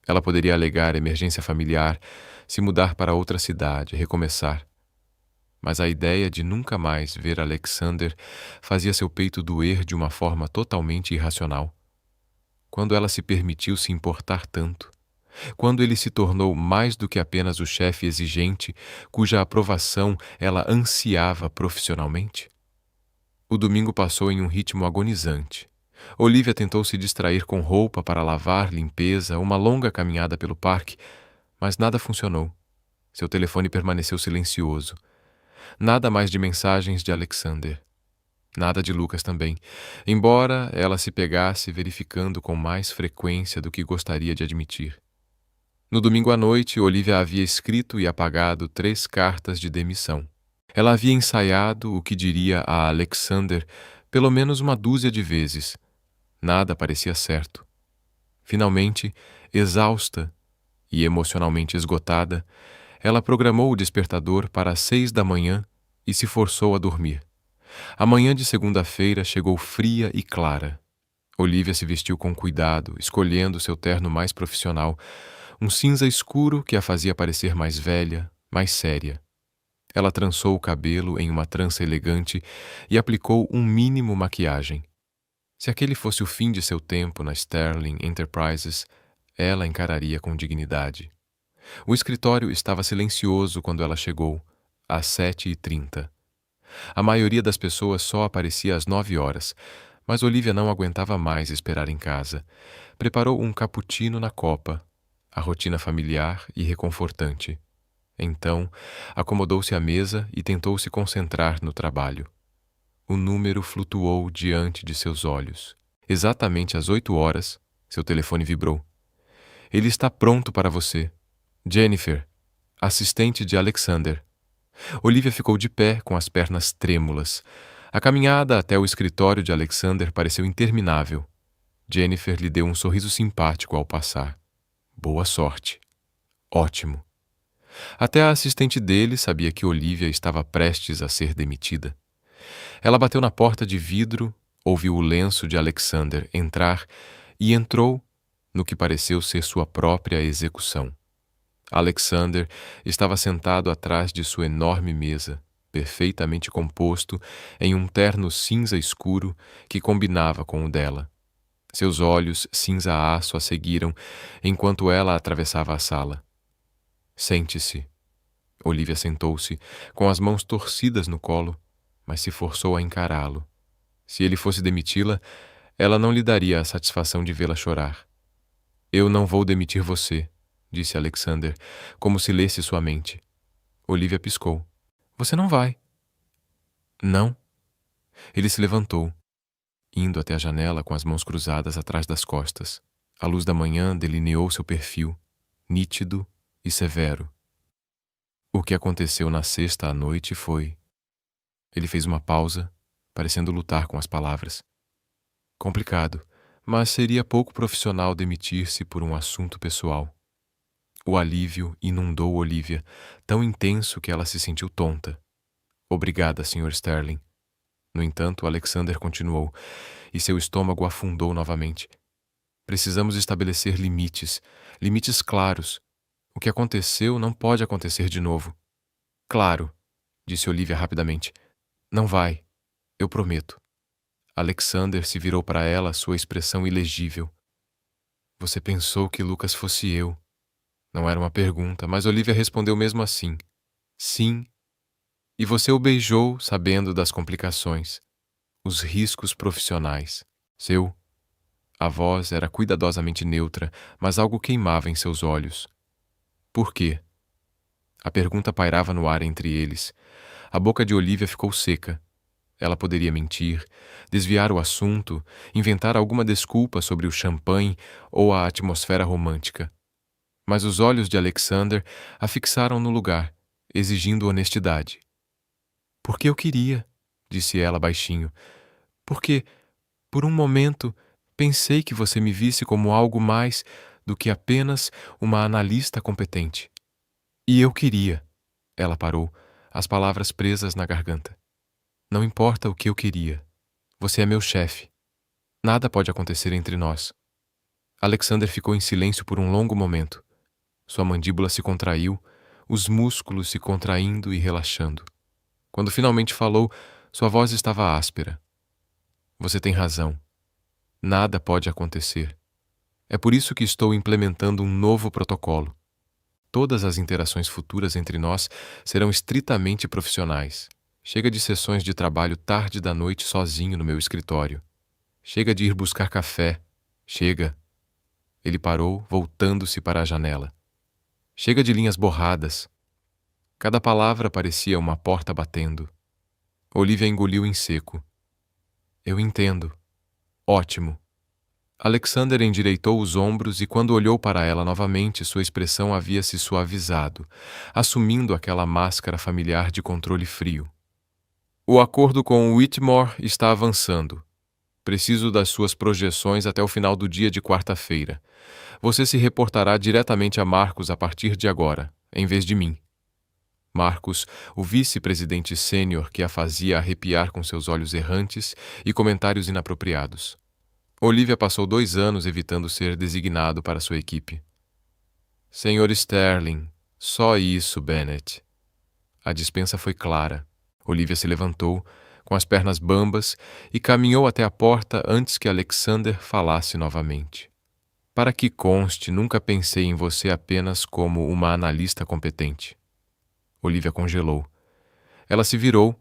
Ela poderia alegar emergência familiar, se mudar para outra cidade, recomeçar. Mas a ideia de nunca mais ver Alexander fazia seu peito doer de uma forma totalmente irracional. Quando ela se permitiu se importar tanto? Quando ele se tornou mais do que apenas o chefe exigente, cuja aprovação ela ansiava profissionalmente? O domingo passou em um ritmo agonizante. Olivia tentou se distrair com roupa para lavar, limpeza, uma longa caminhada pelo parque, mas nada funcionou. Seu telefone permaneceu silencioso. Nada mais de mensagens de Alexander. Nada de Lucas também, embora ela se pegasse verificando com mais frequência do que gostaria de admitir. No domingo à noite, Olivia havia escrito e apagado 3 cartas de demissão. Ela havia ensaiado o que diria a Alexander pelo menos uma dúzia de vezes. Nada parecia certo. Finalmente, exausta e emocionalmente esgotada, ela programou o despertador para as 6 da manhã e se forçou a dormir. A manhã de segunda-feira chegou fria e clara. Olivia se vestiu com cuidado, escolhendo seu terno mais profissional, um cinza escuro que a fazia parecer mais velha, mais séria. Ela trançou o cabelo em uma trança elegante e aplicou um mínimo maquiagem. Se aquele fosse o fim de seu tempo na Sterling Enterprises, ela encararia com dignidade. O escritório estava silencioso quando ela chegou, às 7h30. A maioria das pessoas só aparecia às 9 horas, mas Olivia não aguentava mais esperar em casa. Preparou um cappuccino na copa, a rotina familiar e reconfortante. Então, acomodou-se à mesa e tentou se concentrar no trabalho. O número flutuou diante de seus olhos. Exatamente às 8 horas, seu telefone vibrou. Ele está pronto para você. Jennifer, assistente de Alexander. Olivia ficou de pé com as pernas trêmulas. A caminhada até o escritório de Alexander pareceu interminável. Jennifer lhe deu um sorriso simpático ao passar. Boa sorte. Ótimo. Até a assistente dele sabia que Olivia estava prestes a ser demitida. Ela bateu na porta de vidro, ouviu o lenço de Alexander entrar e entrou no que pareceu ser sua própria execução. Alexander estava sentado atrás de sua enorme mesa, perfeitamente composto em um terno cinza escuro que combinava com o dela. Seus olhos cinza aço a seguiram enquanto ela atravessava a sala. Sente-se. Olivia sentou-se, com as mãos torcidas no colo, mas se forçou a encará-lo. Se ele fosse demiti-la, ela não lhe daria a satisfação de vê-la chorar. Eu não vou demitir você, disse Alexander, como se lesse sua mente. Olivia piscou. Você não vai. Não. Ele se levantou, indo até a janela com as mãos cruzadas atrás das costas. A luz da manhã delineou seu perfil, nítido e severo. O que aconteceu na sexta à noite foi... Ele fez uma pausa, parecendo lutar com as palavras. Complicado, mas seria pouco profissional demitir-se por um assunto pessoal. O alívio inundou Olivia, tão intenso que ela se sentiu tonta. Obrigada, Sr. Sterling. No entanto, Alexander continuou, e seu estômago afundou novamente. Precisamos estabelecer limites, limites claros. O que aconteceu não pode acontecer de novo. Claro, disse Olivia rapidamente. Não vai, eu prometo. Alexander se virou para ela, sua expressão ilegível. Você pensou que Lucas fosse eu. Não era uma pergunta, mas Olivia respondeu mesmo assim. Sim. E você o beijou sabendo das complicações, os riscos profissionais. A voz era cuidadosamente neutra, mas algo queimava em seus olhos. Por quê? A pergunta pairava no ar entre eles. A boca de Olivia ficou seca. Ela poderia mentir, desviar o assunto, inventar alguma desculpa sobre o champanhe ou a atmosfera romântica. Mas os olhos de Alexander a fixaram no lugar, exigindo honestidade. Porque eu queria, disse ela baixinho, porque, por um momento, pensei que você me visse como algo mais do que apenas uma analista competente. E eu queria. Ela parou, as palavras presas na garganta. Não importa o que eu queria. Você é meu chefe. Nada pode acontecer entre nós. Alexander ficou em silêncio por um longo momento. Sua mandíbula se contraiu, os músculos se contraindo e relaxando. Quando finalmente falou, sua voz estava áspera. Você tem razão. Nada pode acontecer. É por isso que estou implementando um novo protocolo. Todas as interações futuras entre nós serão estritamente profissionais. Chega de sessões de trabalho tarde da noite sozinho no meu escritório. Chega de ir buscar café. Chega. Ele parou, voltando-se para a janela. Chega de linhas borradas. Cada palavra parecia uma porta batendo. Olivia engoliu em seco. Eu entendo. Ótimo. Alexander endireitou os ombros e, quando olhou para ela novamente, sua expressão havia se suavizado, assumindo aquela máscara familiar de controle frio. O acordo com Whitmore está avançando. Preciso das suas projeções até o final do dia de quarta-feira. Você se reportará diretamente a Marcus a partir de agora, em vez de mim. Marcus, o vice-presidente sênior que a fazia arrepiar com seus olhos errantes e comentários inapropriados. Olivia passou 2 anos evitando ser designado para sua equipe. Senhor Sterling, só isso, Bennett. A dispensa foi clara. Olivia se levantou, com as pernas bambas, e caminhou até a porta antes que Alexander falasse novamente. Para que conste, nunca pensei em você apenas como uma analista competente. Olivia congelou. Ela se virou,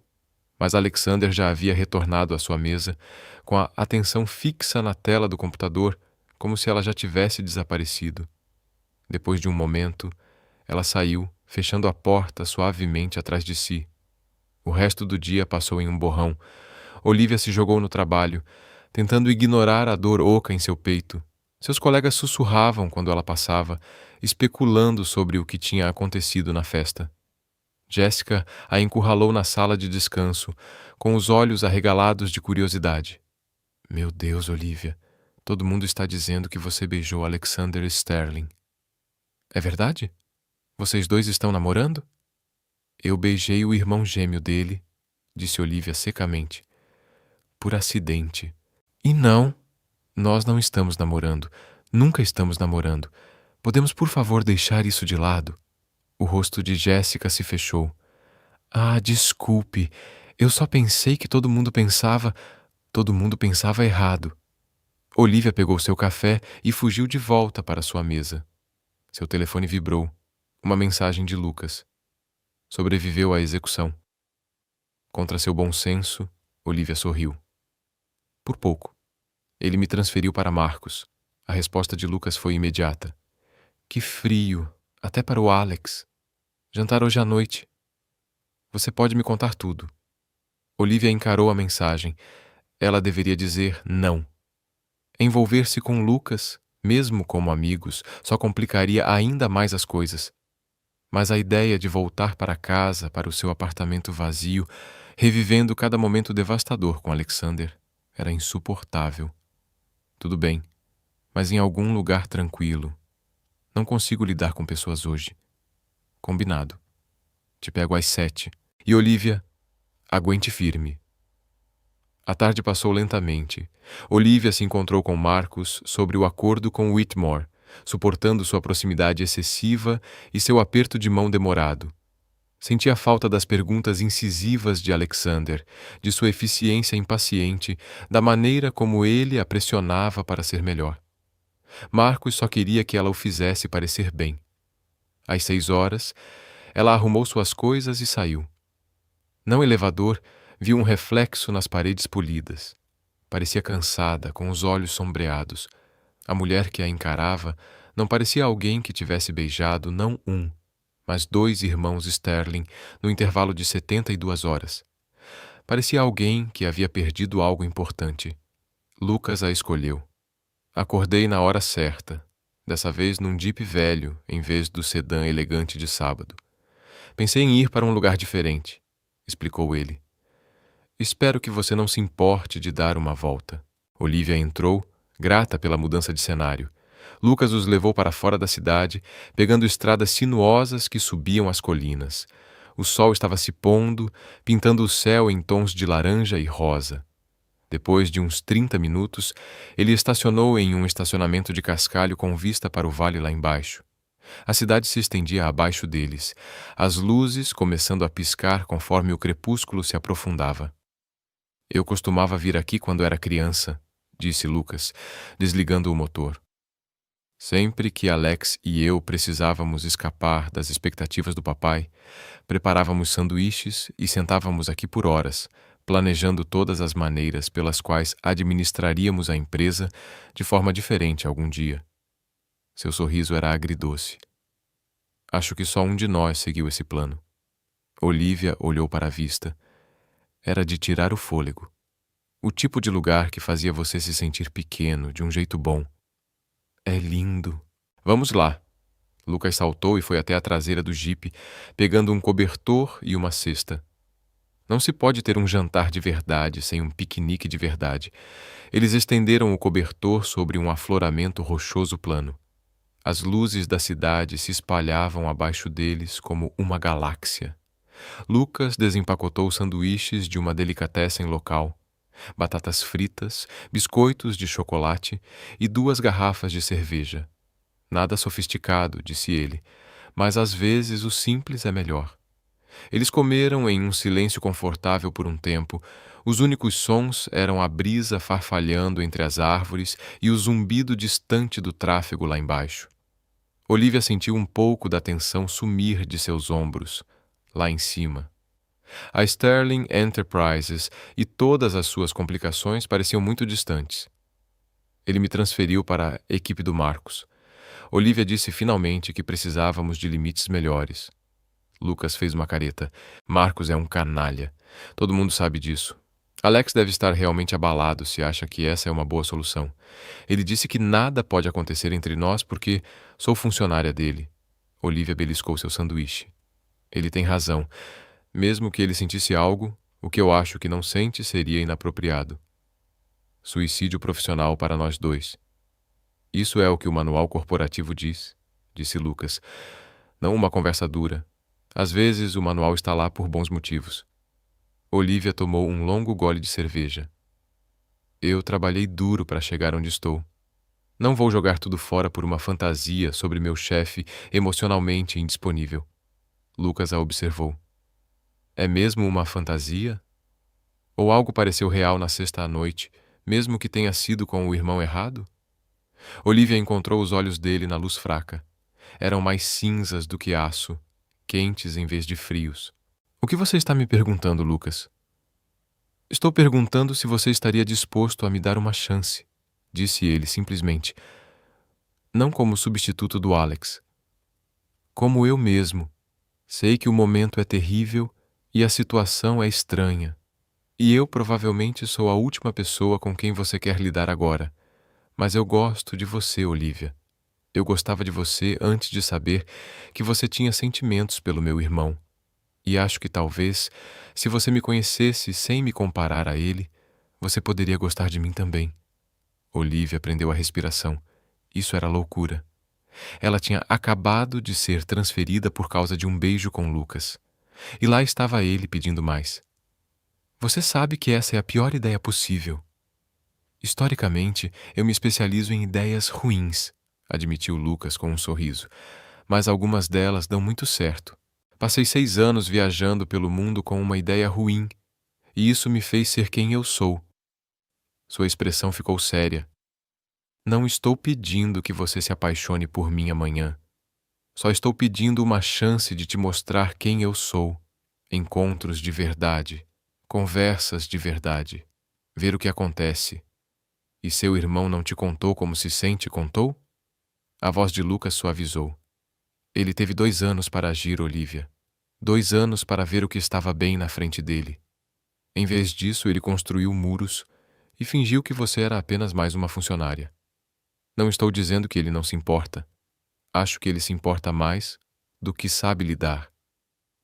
mas Alexander já havia retornado à sua mesa, com a atenção fixa na tela do computador, como se ela já tivesse desaparecido. Depois de um momento, ela saiu, fechando a porta suavemente atrás de si. O resto do dia passou em um borrão. Olivia se jogou no trabalho, tentando ignorar a dor oca em seu peito. Seus colegas sussurravam quando ela passava, especulando sobre o que tinha acontecido na festa. Jessica a encurralou na sala de descanso, com os olhos arregalados de curiosidade. Meu Deus, Olivia, todo mundo está dizendo que você beijou Alexander Sterling. É verdade? Vocês dois estão namorando? Eu beijei o irmão gêmeo dele, disse Olivia secamente. Por acidente. E não, nós não estamos namorando. Nunca estamos namorando. Podemos, por favor, deixar isso de lado? O rosto de Jéssica se fechou. Ah, desculpe. Eu só pensei que todo mundo pensava errado. Olivia pegou seu café e fugiu de volta para sua mesa. Seu telefone vibrou. Uma mensagem de Lucas. Sobreviveu à execução. Contra seu bom senso, Olivia sorriu. Por pouco. Ele me transferiu para Marcus. A resposta de Lucas foi imediata. Que frio, até para o Alex. Jantar hoje à noite. Você pode me contar tudo. Olivia encarou a mensagem. Ela deveria dizer não. Envolver-se com Lucas, mesmo como amigos, só complicaria ainda mais as coisas. Mas a ideia de voltar para casa, para o seu apartamento vazio, revivendo cada momento devastador com Alexander, era insuportável. Tudo bem, mas em algum lugar tranquilo. Não consigo lidar com pessoas hoje. Combinado. Te pego às 7. E Olivia, aguente firme. A tarde passou lentamente. Olivia se encontrou com Marcus sobre o acordo com Whitmore, suportando sua proximidade excessiva e seu aperto de mão demorado. Sentia falta das perguntas incisivas de Alexander, de sua eficiência impaciente, da maneira como ele a pressionava para ser melhor. Marcus só queria que ela o fizesse parecer bem. Às 6 horas, ela arrumou suas coisas e saiu. No elevador, viu um reflexo nas paredes polidas. Parecia cansada, com os olhos sombreados. A mulher que a encarava não parecia alguém que tivesse beijado não um, mas 2 irmãos Sterling no intervalo de 72 horas. Parecia alguém que havia perdido algo importante. Lucas a escolheu. Acordei na hora certa, dessa vez num Jeep velho, em vez do sedã elegante de sábado. Pensei em ir para um lugar diferente, explicou ele. Espero que você não se importe de dar uma volta. Olivia entrou, grata pela mudança de cenário. Lucas os levou para fora da cidade, pegando estradas sinuosas que subiam as colinas. O sol estava se pondo, pintando o céu em tons de laranja e rosa. Depois de uns 30 minutos, ele estacionou em um estacionamento de cascalho com vista para o vale lá embaixo. A cidade se estendia abaixo deles, as luzes começando a piscar conforme o crepúsculo se aprofundava. Eu costumava vir aqui quando era criança, disse Lucas, desligando o motor. Sempre que Alex e eu precisávamos escapar das expectativas do papai, preparávamos sanduíches e sentávamos aqui por horas, planejando todas as maneiras pelas quais administraríamos a empresa de forma diferente algum dia. Seu sorriso era agridoce. Acho que só um de nós seguiu esse plano. Olivia olhou para a vista. Era de tirar o fôlego. O tipo de lugar que fazia você se sentir pequeno, de um jeito bom. É lindo. Vamos lá. Lucas saltou e foi até a traseira do jipe, pegando um cobertor e uma cesta. Não se pode ter um jantar de verdade sem um piquenique de verdade. Eles estenderam o cobertor sobre um afloramento rochoso plano. As luzes da cidade se espalhavam abaixo deles como uma galáxia. Lucas desempacotou sanduíches de uma delicatessen local, batatas fritas, biscoitos de chocolate e 2 garrafas de cerveja. Nada sofisticado, disse ele, mas às vezes o simples é melhor. Eles comeram em um silêncio confortável por um tempo. Os únicos sons eram a brisa farfalhando entre as árvores e o zumbido distante do tráfego lá embaixo. Olivia sentiu um pouco da tensão sumir de seus ombros, lá em cima. A Sterling Enterprises e todas as suas complicações pareciam muito distantes. Ele me transferiu para a equipe do Marcos. Olivia disse finalmente que precisávamos de limites melhores. Lucas fez uma careta. Marcos é um canalha. Todo mundo sabe disso. Alex deve estar realmente abalado se acha que essa é uma boa solução. Ele disse que nada pode acontecer entre nós porque sou funcionária dele. Olivia beliscou seu sanduíche. Ele tem razão. Mesmo que ele sentisse algo, o que eu acho que não sente seria inapropriado. Suicídio profissional para nós dois. Isso é o que o manual corporativo diz, disse Lucas. Não uma conversa dura. Às vezes o manual está lá por bons motivos. Olivia tomou um longo gole de cerveja. Eu trabalhei duro para chegar onde estou. Não vou jogar tudo fora por uma fantasia sobre meu chefe emocionalmente indisponível. Lucas a observou. É mesmo uma fantasia? Ou algo pareceu real na sexta à noite, mesmo que tenha sido com o irmão errado? Olivia encontrou os olhos dele na luz fraca. Eram mais cinzas do que aço, quentes em vez de frios. O que você está me perguntando, Lucas? Estou perguntando se você estaria disposto a me dar uma chance, disse ele simplesmente. Não como substituto do Alex. Como eu mesmo. Sei que o momento é terrível e a situação é estranha. E eu provavelmente sou a última pessoa com quem você quer lidar agora. Mas eu gosto de você, Olivia. Eu gostava de você antes de saber que você tinha sentimentos pelo meu irmão. E acho que talvez, se você me conhecesse sem me comparar a ele, você poderia gostar de mim também. Olivia prendeu a respiração. Isso era loucura. Ela tinha acabado de ser transferida por causa de um beijo com Lucas. E lá estava ele pedindo mais. Você sabe que essa é a pior ideia possível. Historicamente, eu me especializo em ideias ruins, admitiu Lucas com um sorriso. Mas algumas delas dão muito certo. Passei 6 anos viajando pelo mundo com uma ideia ruim, e isso me fez ser quem eu sou. Sua expressão ficou séria. Não estou pedindo que você se apaixone por mim amanhã. Só estou pedindo uma chance de te mostrar quem eu sou. Encontros de verdade, conversas de verdade, ver o que acontece. E seu irmão não te contou como se sente, contou? A voz de Lucas suavizou. Ele teve 2 anos para agir, Olivia. 2 anos para ver o que estava bem na frente dele. Em vez disso, ele construiu muros e fingiu que você era apenas mais uma funcionária. Não estou dizendo que ele não se importa. Acho que ele se importa mais do que sabe lidar.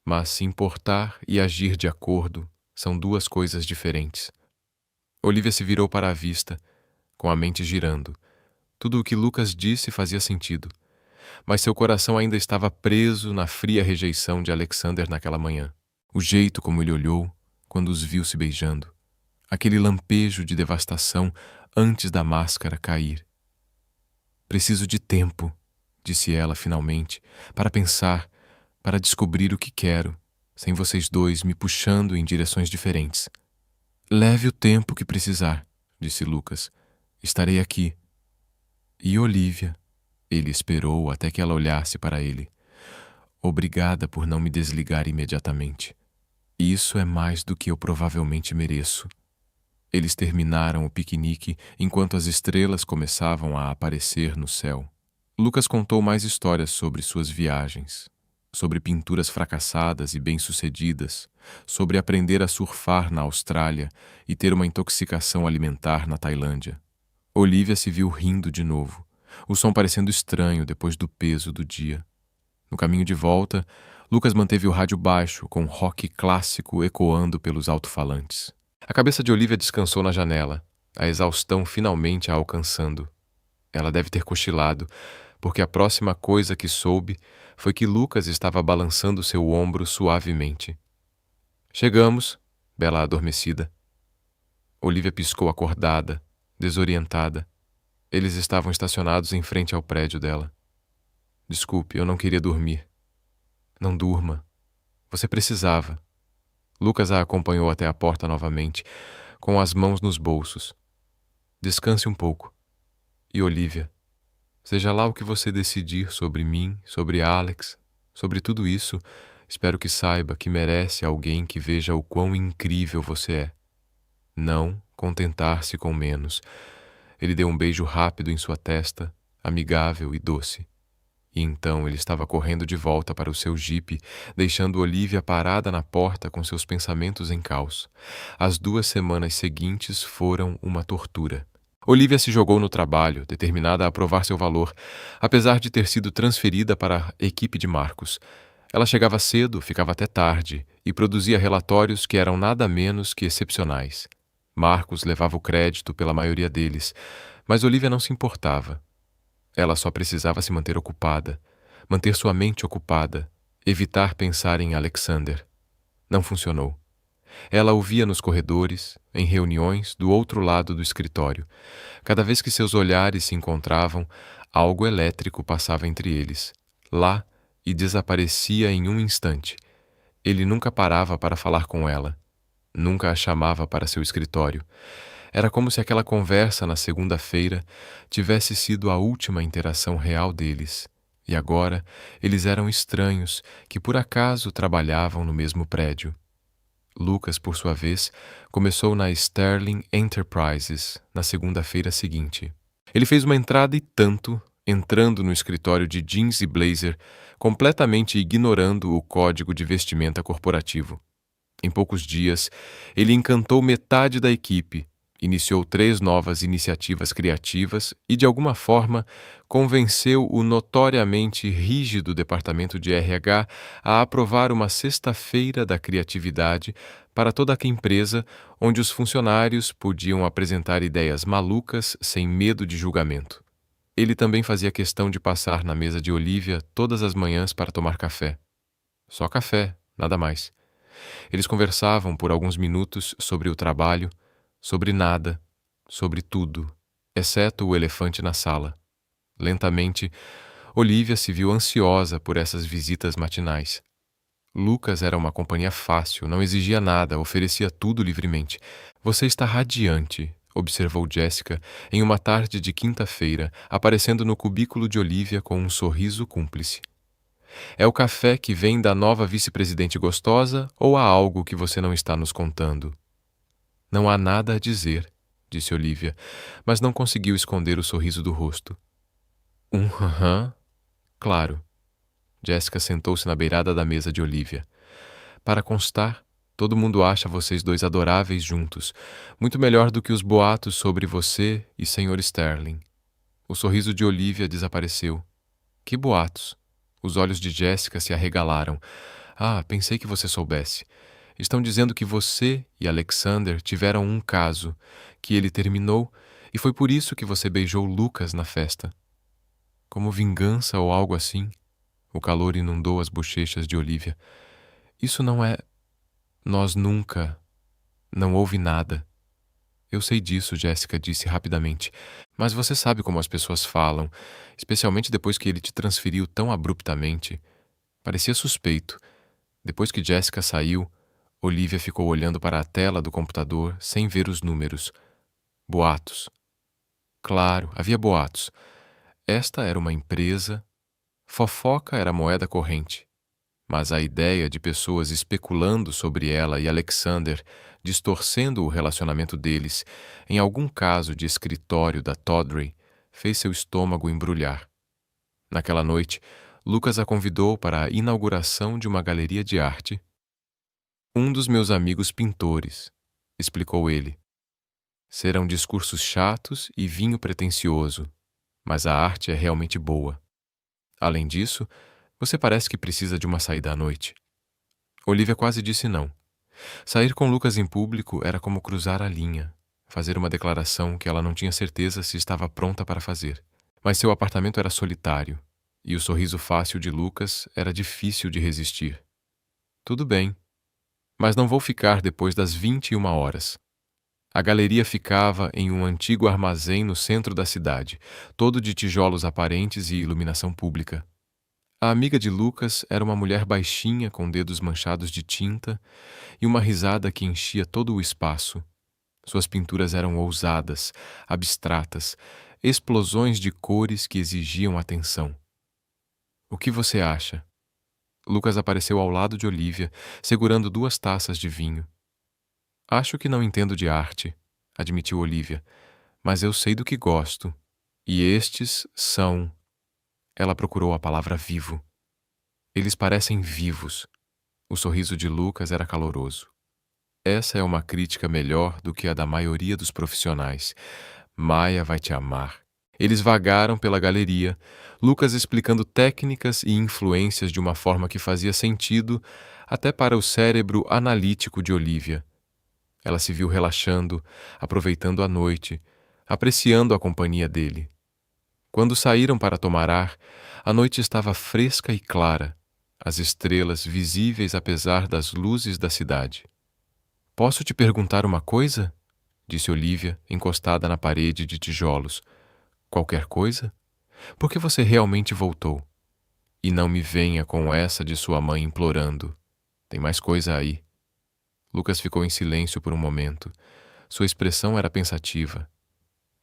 Mas se importar e agir de acordo, São duas coisas diferentes. Olivia se virou para a vista, com a mente girando. Tudo o que Lucas disse fazia sentido, mas seu coração ainda estava preso na fria rejeição de Alexander naquela manhã. O jeito como ele olhou quando os viu se beijando. Aquele lampejo de devastação antes da máscara cair. Preciso de tempo, disse ela finalmente, para pensar, para descobrir o que quero, sem vocês dois me puxando em direções diferentes. Leve o tempo que precisar, disse Lucas. Estarei aqui. E Olivia? Ele esperou até que ela olhasse para ele. Obrigada por não me desligar imediatamente. Isso é mais do que eu provavelmente mereço. Eles terminaram o piquenique enquanto as estrelas começavam a aparecer no céu. Lucas contou mais histórias sobre suas viagens, sobre pinturas fracassadas e bem-sucedidas, sobre aprender a surfar na Austrália e ter uma intoxicação alimentar na Tailândia. Olivia se viu rindo de novo, o som parecendo estranho depois do peso do dia. No caminho de volta, Lucas manteve o rádio baixo, com rock clássico ecoando pelos alto-falantes. A cabeça de Olivia descansou na janela, a exaustão finalmente a alcançando. Ela deve ter cochilado, porque a próxima coisa que soube foi que Lucas estava balançando seu ombro suavemente. Chegamos, bela adormecida. Olivia piscou acordada, desorientada. Eles estavam estacionados em frente ao prédio dela. Desculpe, eu não queria dormir. Não durma. Você precisava. Lucas a acompanhou até a porta novamente, com as mãos nos bolsos. Descanse um pouco. E Olivia, seja lá o que você decidir sobre mim, sobre Alex, sobre tudo isso, espero que saiba que merece alguém que veja o quão incrível você é. Não contentar-se com menos. Ele deu um beijo rápido em sua testa, amigável e doce. E então ele estava correndo de volta para o seu jipe, deixando Olivia parada na porta com seus pensamentos em caos. As 2 semanas seguintes foram uma tortura. Olivia se jogou no trabalho, determinada a provar seu valor, apesar de ter sido transferida para a equipe de Marcos. Ela chegava cedo, ficava até tarde, e produzia relatórios que eram nada menos que excepcionais. Marcos levava o crédito pela maioria deles, mas Olivia não se importava. Ela só precisava se manter ocupada, manter sua mente ocupada, evitar pensar em Alexander. Não funcionou. Ela o via nos corredores, em reuniões, do outro lado do escritório. Cada vez que seus olhares se encontravam, algo elétrico passava entre eles, lá, e desaparecia em um instante. Ele nunca parava para falar com ela. Nunca a chamava para seu escritório. Era como se aquela conversa na segunda-feira tivesse sido a última interação real deles. E agora eles eram estranhos que por acaso trabalhavam no mesmo prédio. Lucas, por sua vez, começou na Sterling Enterprises na segunda-feira seguinte. Ele fez uma entrada e tanto, entrando no escritório de jeans e blazer, completamente ignorando o código de vestimenta corporativo. Em poucos dias, ele encantou metade da equipe, iniciou 3 novas iniciativas criativas e, de alguma forma, convenceu o notoriamente rígido departamento de RH a aprovar uma sexta-feira da criatividade para toda a empresa, onde os funcionários podiam apresentar ideias malucas sem medo de julgamento. Ele também fazia questão de passar na mesa de Olivia todas as manhãs para tomar café. Só café, nada mais. Eles conversavam por alguns minutos sobre o trabalho, sobre nada, sobre tudo, exceto o elefante na sala. Lentamente, Olivia se viu ansiosa por essas visitas matinais. Lucas era uma companhia fácil, não exigia nada, oferecia tudo livremente. Você está radiante, observou Jessica em uma tarde de quinta-feira, aparecendo no cubículo de Olivia com um sorriso cúmplice. É o café que vem da nova vice-presidente gostosa ou há algo que você não está nos contando? Não há nada a dizer, disse Olivia, mas não conseguiu esconder o sorriso do rosto. Aham, claro. Jessica sentou-se na beirada da mesa de Olivia. Para constar, todo mundo acha vocês dois adoráveis juntos, muito melhor do que os boatos sobre você e Sr. Sterling. O sorriso de Olivia desapareceu. Que boatos? Os olhos de Jessica se arregalaram. Ah, pensei que você soubesse. Estão dizendo que você e Alexander tiveram um caso, que ele terminou e foi por isso que você beijou Lucas na festa. Como vingança ou algo assim? O calor inundou as bochechas de Olivia. Isso não é... Nós nunca... Não houve nada. Eu sei disso, Jessica disse rapidamente. Mas você sabe como as pessoas falam, especialmente depois que ele te transferiu tão abruptamente. Parecia suspeito. Depois que Jessica saiu, Olivia ficou olhando para a tela do computador sem ver os números. Boatos. Claro, havia boatos. Esta era uma empresa. Fofoca era moeda corrente. Mas a ideia de pessoas especulando sobre ela e Alexander, distorcendo o relacionamento deles, em algum caso de escritório da Tawdry, fez seu estômago embrulhar. Naquela noite, Lucas a convidou para a inauguração de uma galeria de arte. Um dos meus amigos pintores, explicou ele. Serão discursos chatos e vinho pretensioso, mas a arte é realmente boa. Além disso, você parece que precisa de uma saída à noite. Olivia quase disse não. Sair com Lucas em público era como cruzar a linha, fazer uma declaração que ela não tinha certeza se estava pronta para fazer. Mas seu apartamento era solitário, e o sorriso fácil de Lucas era difícil de resistir. Tudo bem, mas não vou ficar depois das 21 horas. A galeria ficava em um antigo armazém no centro da cidade, todo de tijolos aparentes e iluminação pública. A amiga de Lucas era uma mulher baixinha com dedos manchados de tinta e uma risada que enchia todo o espaço. Suas pinturas eram ousadas, abstratas, explosões de cores que exigiam atenção. O que você acha? Lucas apareceu ao lado de Olivia, segurando 2 taças de vinho. Acho que não entendo de arte, admitiu Olivia, mas eu sei do que gosto. E estes são... Ela procurou a palavra vivo. Eles parecem vivos. O sorriso de Lucas era caloroso. Essa é uma crítica melhor do que a da maioria dos profissionais. Maia vai te amar. Eles vagaram pela galeria, Lucas explicando técnicas e influências de uma forma que fazia sentido até para o cérebro analítico de Olivia. Ela se viu relaxando, aproveitando a noite, apreciando a companhia dele. Quando saíram para tomar ar, a noite estava fresca e clara, as estrelas visíveis apesar das luzes da cidade. Posso te perguntar uma coisa? Disse Olivia, encostada na parede de tijolos. Qualquer coisa? Por que você realmente voltou? E não me venha com essa de sua mãe implorando. Tem mais coisa aí. Lucas ficou em silêncio por um momento. Sua expressão era pensativa.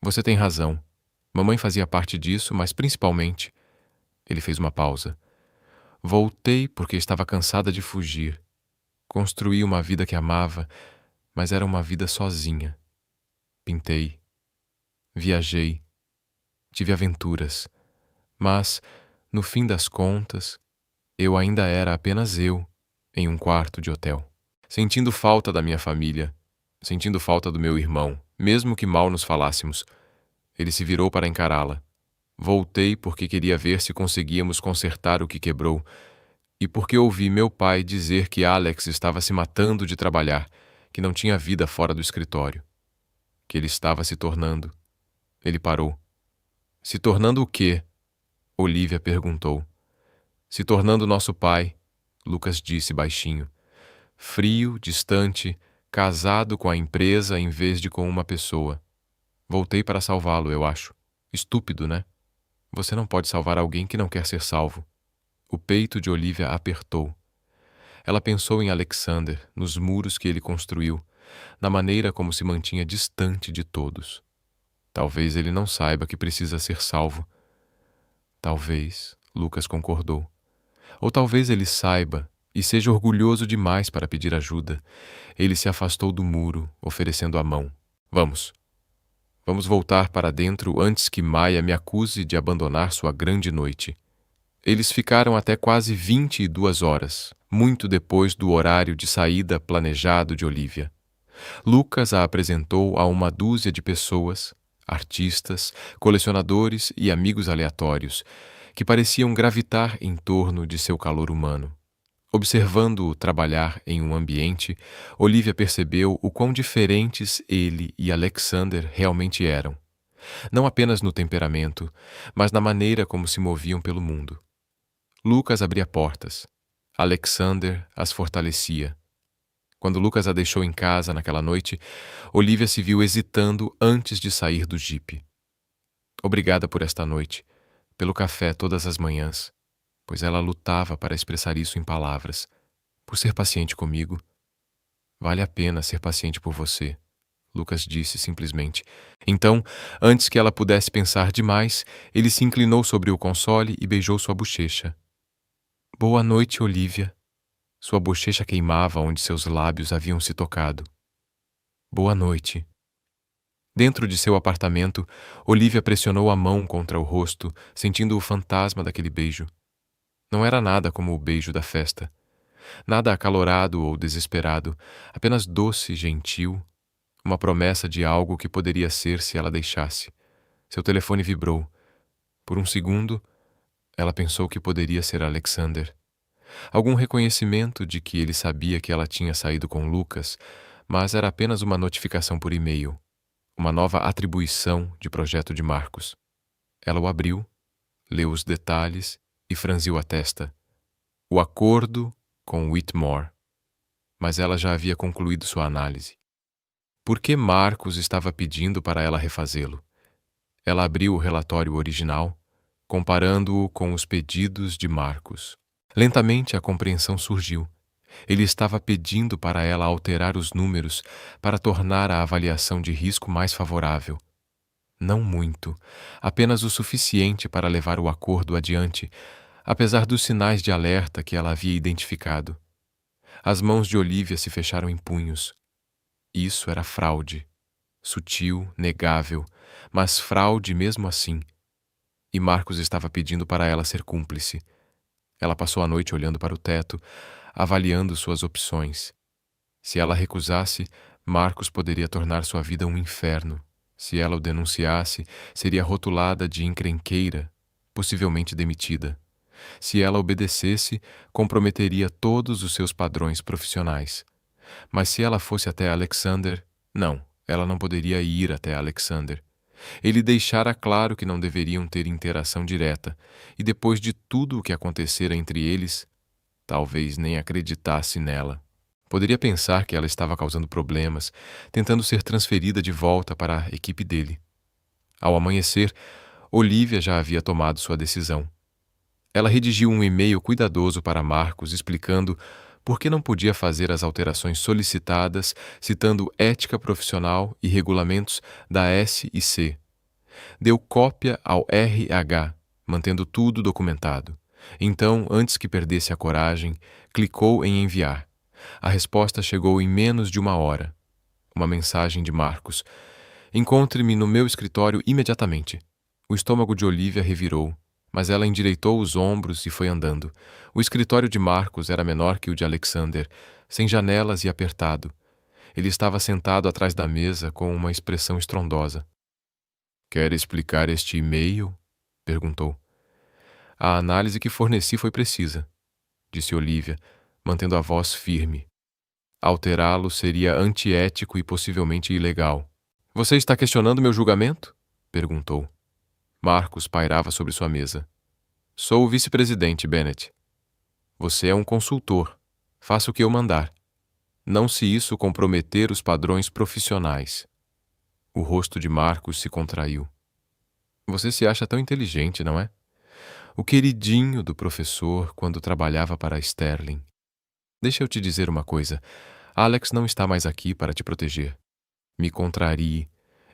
Você tem razão. Mamãe fazia parte disso, mas principalmente... Ele fez uma pausa. Voltei porque estava cansada de fugir. Construí uma vida que amava, mas era uma vida sozinha. Pintei. Viajei. Tive aventuras. Mas, no fim das contas, eu ainda era apenas eu, em um quarto de hotel. Sentindo falta da minha família, sentindo falta do meu irmão, mesmo que mal nos falássemos. Ele se virou para encará-la. Voltei porque queria ver se conseguíamos consertar o que quebrou e porque ouvi meu pai dizer que Alex estava se matando de trabalhar, que não tinha vida fora do escritório, que ele estava se tornando. Ele parou. Se tornando o quê? Olivia perguntou. Se tornando nosso pai, Lucas disse baixinho. Frio, distante, casado com a empresa em vez de com uma pessoa. Voltei para salvá-lo, eu acho. Estúpido, né? Você não pode salvar alguém que não quer ser salvo. O peito de Olivia apertou. Ela pensou em Alexander, nos muros que ele construiu, na maneira como se mantinha distante de todos. Talvez ele não saiba que precisa ser salvo. Talvez, Lucas concordou. Ou talvez ele saiba e seja orgulhoso demais para pedir ajuda. Ele se afastou do muro, oferecendo a mão. Vamos. Vamos voltar para dentro antes que Maia me acuse de abandonar sua grande noite. Eles ficaram até quase 22 horas, muito depois do horário de saída planejado de Olivia. Lucas a apresentou a uma dúzia de pessoas, artistas, colecionadores e amigos aleatórios, que pareciam gravitar em torno de seu calor humano. Observando-o trabalhar em um ambiente, Olivia percebeu o quão diferentes ele e Alexander realmente eram. Não apenas no temperamento, mas na maneira como se moviam pelo mundo. Lucas abria portas. Alexander as fortalecia. Quando Lucas a deixou em casa naquela noite, Olivia se viu hesitando antes de sair do jipe. Obrigada por esta noite, pelo café todas as manhãs, pois ela lutava para expressar isso em palavras. Por ser paciente comigo. Vale a pena ser paciente por você, Lucas disse simplesmente. Então, antes que ela pudesse pensar demais, ele se inclinou sobre o console e beijou sua bochecha. Boa noite, Olivia. Sua bochecha queimava onde seus lábios haviam se tocado. Boa noite. Dentro de seu apartamento, Olivia pressionou a mão contra o rosto, sentindo o fantasma daquele beijo. Não era nada como o beijo da festa. Nada acalorado ou desesperado, apenas doce e gentil, uma promessa de algo que poderia ser se ela deixasse. Seu telefone vibrou. Por um segundo, ela pensou que poderia ser Alexander. Algum reconhecimento de que ele sabia que ela tinha saído com Lucas, mas era apenas uma notificação por e-mail, uma nova atribuição de projeto de Marcos. Ela o abriu, leu os detalhes e franziu a testa. O acordo com Whitmore. Mas ela já havia concluído sua análise. Por que Marcos estava pedindo para ela refazê-lo? Ela abriu o relatório original, comparando-o com os pedidos de Marcos. Lentamente a compreensão surgiu. Ele estava pedindo para ela alterar os números para tornar a avaliação de risco mais favorável. Não muito, apenas o suficiente para levar o acordo adiante, apesar dos sinais de alerta que ela havia identificado. As mãos de Olivia se fecharam em punhos. Isso era fraude. Sutil, negável, mas fraude mesmo assim. E Marcos estava pedindo para ela ser cúmplice. Ela passou a noite olhando para o teto, avaliando suas opções. Se ela recusasse, Marcos poderia tornar sua vida um inferno. Se ela o denunciasse, seria rotulada de encrenqueira, possivelmente demitida. Se ela obedecesse, comprometeria todos os seus padrões profissionais. Mas se ela fosse até Alexander, não, ela não poderia ir até Alexander. Ele deixara claro que não deveriam ter interação direta, e depois de tudo o que acontecera entre eles, talvez nem acreditasse nela. Poderia pensar que ela estava causando problemas, tentando ser transferida de volta para a equipe dele. Ao amanhecer, Olivia já havia tomado sua decisão. Ela redigiu um e-mail cuidadoso para Marcos explicando por que não podia fazer as alterações solicitadas, citando ética profissional e regulamentos da SIC. Deu cópia ao RH, mantendo tudo documentado. Então, antes que perdesse a coragem, clicou em enviar. A resposta chegou em menos de 1 hora. Uma mensagem de Marcos. Encontre-me no meu escritório imediatamente. O estômago de Olivia revirou, mas ela endireitou os ombros e foi andando. O escritório de Marcos era menor que o de Alexander, sem janelas e apertado. Ele estava sentado atrás da mesa com uma expressão estrondosa. Quer explicar este e-mail? Perguntou. A análise que forneci foi precisa, disse Olivia, mantendo a voz firme. Alterá-lo seria antiético e possivelmente ilegal. Você está questionando meu julgamento? Perguntou. Marcos pairava sobre sua mesa. Sou o vice-presidente, Bennett. Você é um consultor. Faça o que eu mandar. Não se isso comprometer os padrões profissionais. O rosto de Marcos se contraiu. Você se acha tão inteligente, não é? O queridinho do professor quando trabalhava para Sterling. Deixa eu te dizer uma coisa. Alex não está mais aqui para te proteger. Me contrarie,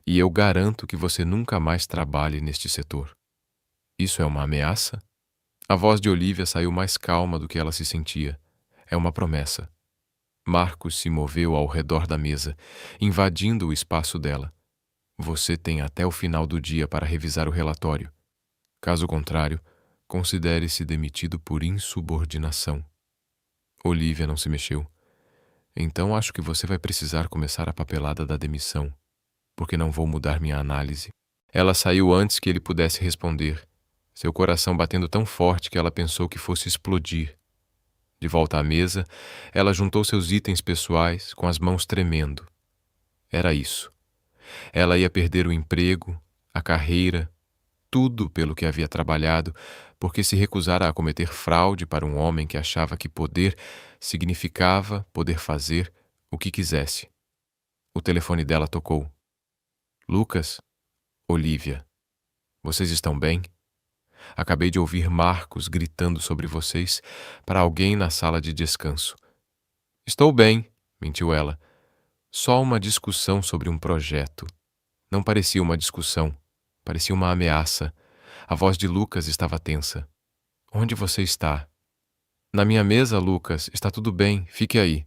e eu garanto que você nunca mais trabalhe neste setor. Isso é uma ameaça? A voz de Olivia saiu mais calma do que ela se sentia. É uma promessa. Marcos se moveu ao redor da mesa, invadindo o espaço dela. Você tem até o final do dia para revisar o relatório. Caso contrário, considere-se demitido por insubordinação. Olivia não se mexeu. Então acho que você vai precisar começar a papelada da demissão, porque não vou mudar minha análise. Ela saiu antes que ele pudesse responder, seu coração batendo tão forte que ela pensou que fosse explodir. De volta à mesa, ela juntou seus itens pessoais com as mãos tremendo. Era isso. Ela ia perder o emprego, a carreira, tudo pelo que havia trabalhado, porque se recusara a cometer fraude para um homem que achava que poder significava poder fazer o que quisesse. O telefone dela tocou. Lucas, Olivia, vocês estão bem? Acabei de ouvir Marcos gritando sobre vocês para alguém na sala de descanso. Estou bem, mentiu ela. Só uma discussão sobre um projeto. Não parecia uma discussão, parecia uma ameaça. A voz de Lucas estava tensa. Onde você está? Na minha mesa, Lucas, está tudo bem, fique aí.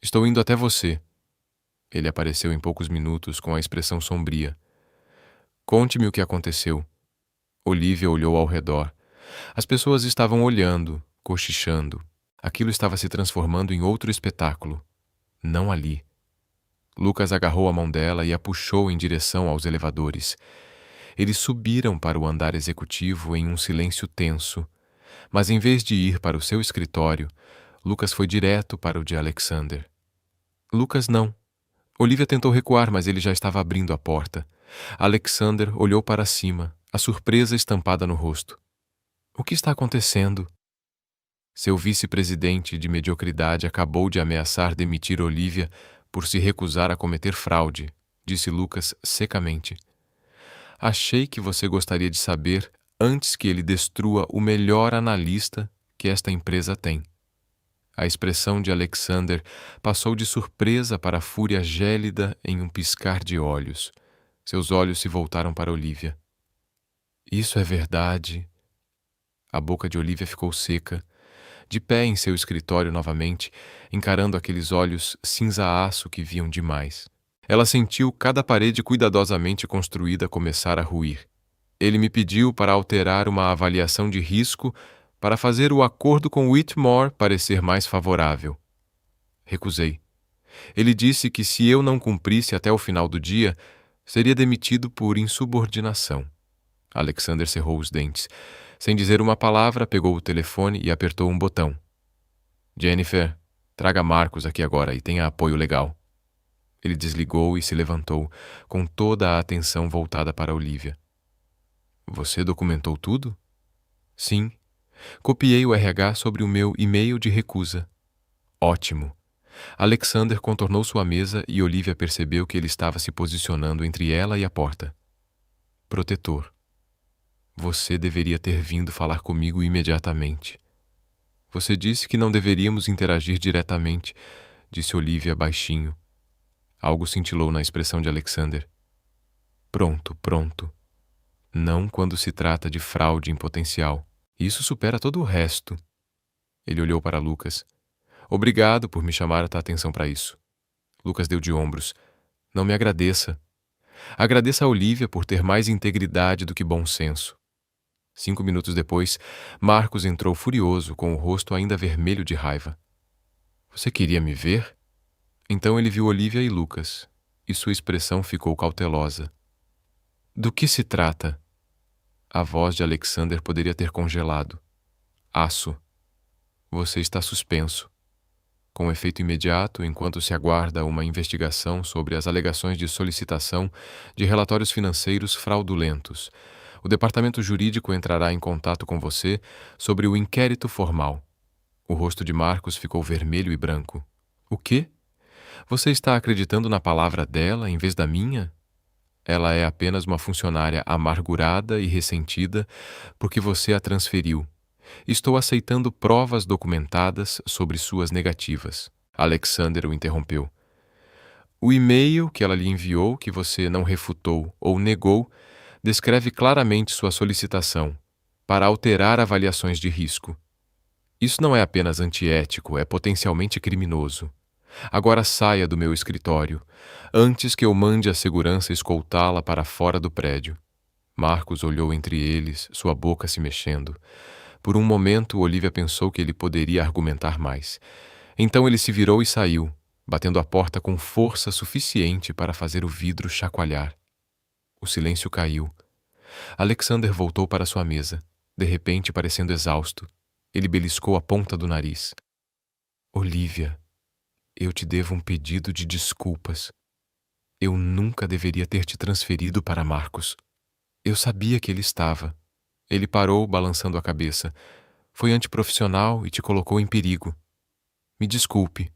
Estou indo até você. Ele apareceu em poucos minutos com a expressão sombria. Conte-me o que aconteceu. Olivia olhou ao redor. As pessoas estavam olhando, cochichando. Aquilo estava se transformando em outro espetáculo. Não ali. Lucas agarrou a mão dela e a puxou em direção aos elevadores. Eles subiram para o andar executivo em um silêncio tenso, mas em vez de ir para o seu escritório, Lucas foi direto para o de Alexander. Lucas não. Olivia tentou recuar, mas ele já estava abrindo a porta. Alexander olhou para cima, a surpresa estampada no rosto. O que está acontecendo? Seu vice-presidente de mediocridade acabou de ameaçar demitir Olivia por se recusar a cometer fraude, disse Lucas secamente. Achei que você gostaria de saber antes que ele destrua o melhor analista que esta empresa tem. A expressão de Alexander passou de surpresa para a fúria gélida em um piscar de olhos. Seus olhos se voltaram para Olivia. Isso é verdade. A boca de Olivia ficou seca, de pé em seu escritório novamente, encarando aqueles olhos cinza-aço que viam demais. Ela sentiu cada parede cuidadosamente construída começar a ruir. Ele me pediu para alterar uma avaliação de risco para fazer o acordo com Whitmore parecer mais favorável. Recusei. Ele disse que se eu não cumprisse até o final do dia, seria demitido por insubordinação. Alexander cerrou os dentes. Sem dizer uma palavra, pegou o telefone e apertou um botão. Jennifer, traga Marcos aqui agora e tenha apoio legal. Ele desligou e se levantou, com toda a atenção voltada para Olivia. Você documentou tudo? Sim. Copiei o RH sobre o meu e-mail de recusa. Ótimo. Alexander contornou sua mesa e Olivia percebeu que ele estava se posicionando entre ela e a porta. Protetor. Você deveria ter vindo falar comigo imediatamente. Você disse que não deveríamos interagir diretamente, disse Olivia baixinho. Algo cintilou na expressão de Alexander. Pronto. Não quando se trata de fraude em potencial. Isso supera todo o resto. Ele olhou para Lucas. Obrigado por me chamar a atenção para isso. Lucas deu de ombros. Não me agradeça. Agradeça a Olivia por ter mais integridade do que bom senso. 5 minutos depois, Marcos entrou furioso, com o rosto ainda vermelho de raiva. Você queria me ver? Então ele viu Olivia e Lucas, e sua expressão ficou cautelosa. Do que se trata? A voz de Alexander poderia ter congelado. Aço. Você está suspenso. Com efeito imediato, enquanto se aguarda uma investigação sobre as alegações de solicitação de relatórios financeiros fraudulentos, o departamento jurídico entrará em contato com você sobre o inquérito formal. O rosto de Marcos ficou vermelho e branco. O quê? Você está acreditando na palavra dela em vez da minha? Ela é apenas uma funcionária amargurada e ressentida porque você a transferiu. Estou aceitando provas documentadas sobre suas negativas. Alexander o interrompeu. O e-mail que ela lhe enviou, que você não refutou ou negou, descreve claramente sua solicitação para alterar avaliações de risco. Isso não é apenas antiético, é potencialmente criminoso. Agora saia do meu escritório, antes que eu mande a segurança escoltá-la para fora do prédio. Marcos olhou entre eles, sua boca se mexendo. Por um momento, Olivia pensou que ele poderia argumentar mais. Então ele se virou e saiu, batendo a porta com força suficiente para fazer o vidro chacoalhar. O silêncio caiu. Alexander voltou para sua mesa, de repente parecendo exausto. Ele beliscou a ponta do nariz. Olivia, eu te devo um pedido de desculpas. Eu nunca deveria ter te transferido para Marcos. Eu sabia que ele estava. Ele parou, balançando a cabeça. Foi antiprofissional e te colocou em perigo. Me desculpe.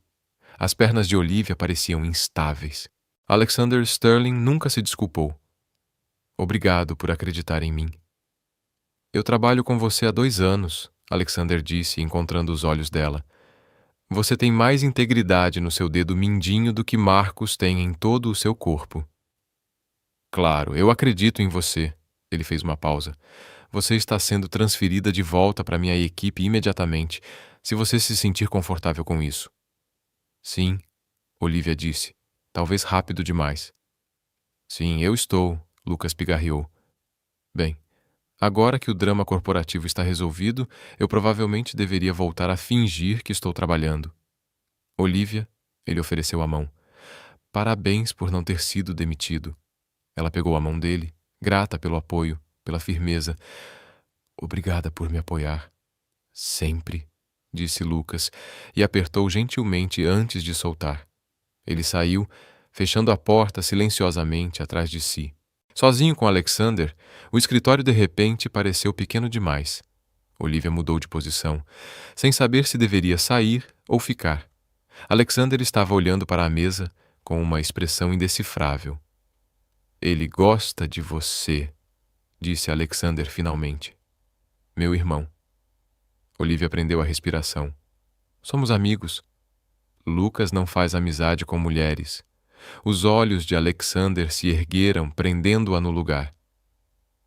As pernas de Olivia pareciam instáveis. Alexander Sterling nunca se desculpou. Obrigado por acreditar em mim. Eu trabalho com você há 2 anos, Alexander disse, encontrando os olhos dela. Você tem mais integridade no seu dedo mindinho do que Marcos tem em todo o seu corpo. Claro, eu acredito em você. Ele fez uma pausa. Você está sendo transferida de volta para minha equipe imediatamente, se você se sentir confortável com isso. Sim, Olivia disse. Talvez rápido demais. Sim, eu estou, Lucas pigarreou. Bem, agora que o drama corporativo está resolvido, eu provavelmente deveria voltar a fingir que estou trabalhando. Olivia, ele ofereceu a mão. Parabéns por não ter sido demitido. Ela pegou a mão dele, grata pelo apoio, pela firmeza. Obrigada por me apoiar. Sempre, disse Lucas, e apertou gentilmente antes de soltar. Ele saiu, fechando a porta silenciosamente atrás de si. Sozinho com Alexander, o escritório de repente pareceu pequeno demais. Olivia mudou de posição, sem saber se deveria sair ou ficar. Alexander estava olhando para a mesa com uma expressão indecifrável. Ele gosta de você, disse Alexander finalmente. Meu irmão. Olivia prendeu a respiração. Somos amigos. Lucas não faz amizade com mulheres. Os olhos de Alexander se ergueram, prendendo-a no lugar.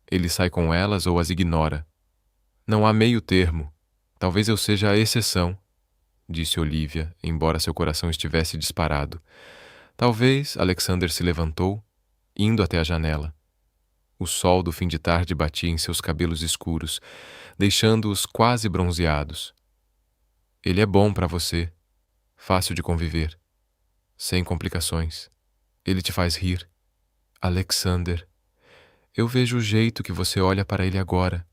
Ele sai com elas ou as ignora. Não há meio termo. Talvez eu seja a exceção, disse Olivia, embora seu coração estivesse disparado. Talvez. Alexander se levantou, indo até a janela. O sol do fim de tarde batia em seus cabelos escuros, deixando-os quase bronzeados. Ele é bom para você, fácil de conviver, sem complicações. Ele te faz rir. Alexander, eu vejo o jeito que você olha para ele agora.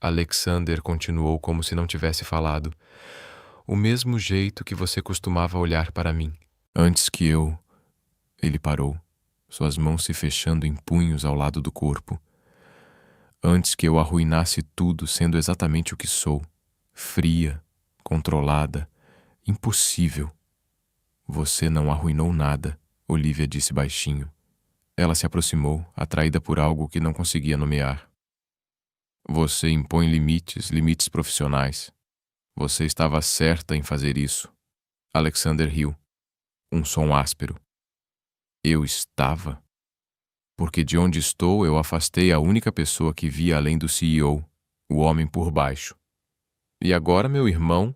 Alexander continuou como se não tivesse falado. O mesmo jeito que você costumava olhar para mim. Antes que eu... Ele parou, suas mãos se fechando em punhos ao lado do corpo. Antes que eu arruinasse tudo sendo exatamente o que sou. Fria, controlada, impossível. Você não arruinou nada, Olivia disse baixinho. Ela se aproximou, atraída por algo que não conseguia nomear. Você impõe limites profissionais. Você estava certa em fazer isso. Alexander riu. Um som áspero. Eu estava? Porque de onde estou eu afastei a única pessoa que via além do CEO, o homem por baixo. E agora meu irmão,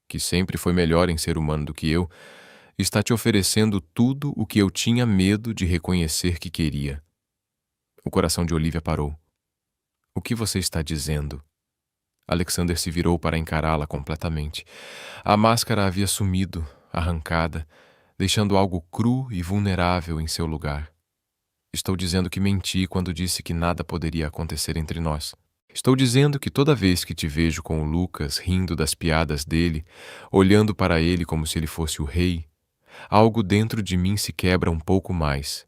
que sempre foi melhor em ser humano do que eu, está te oferecendo tudo o que eu tinha medo de reconhecer que queria. O coração de Olivia parou. O que você está dizendo? Alexander se virou para encará-la completamente. A máscara havia sumido, arrancada, deixando algo cru e vulnerável em seu lugar. Estou dizendo que menti quando disse que nada poderia acontecer entre nós. Estou dizendo que toda vez que te vejo com o Lucas rindo das piadas dele, olhando para ele como se ele fosse o rei, algo dentro de mim se quebra um pouco mais.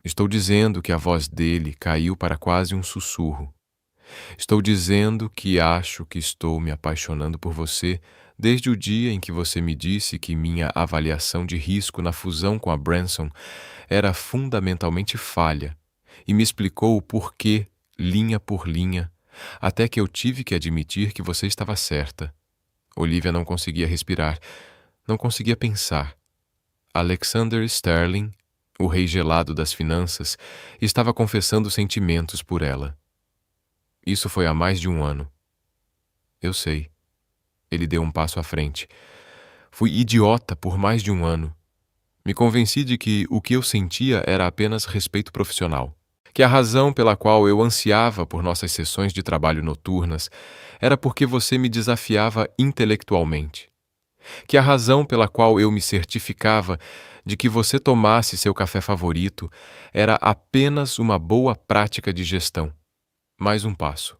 Estou dizendo que a voz dele caiu para quase um sussurro. Estou dizendo que acho que estou me apaixonando por você desde o dia em que você me disse que minha avaliação de risco na fusão com a Branson era fundamentalmente falha e me explicou o porquê, linha por linha, até que eu tive que admitir que você estava certa. Olivia não conseguia respirar, não conseguia pensar. Alexander Sterling, o rei gelado das finanças, estava confessando sentimentos por ela. Isso foi há mais de 1 ano. Eu sei. Ele deu um passo à frente. Fui idiota por mais de 1 ano. Me convenci de que o que eu sentia era apenas respeito profissional. Que a razão pela qual eu ansiava por nossas sessões de trabalho noturnas era porque você me desafiava intelectualmente. Que a razão pela qual eu me certificava de que você tomasse seu café favorito era apenas uma boa prática de gestão. Mais um passo.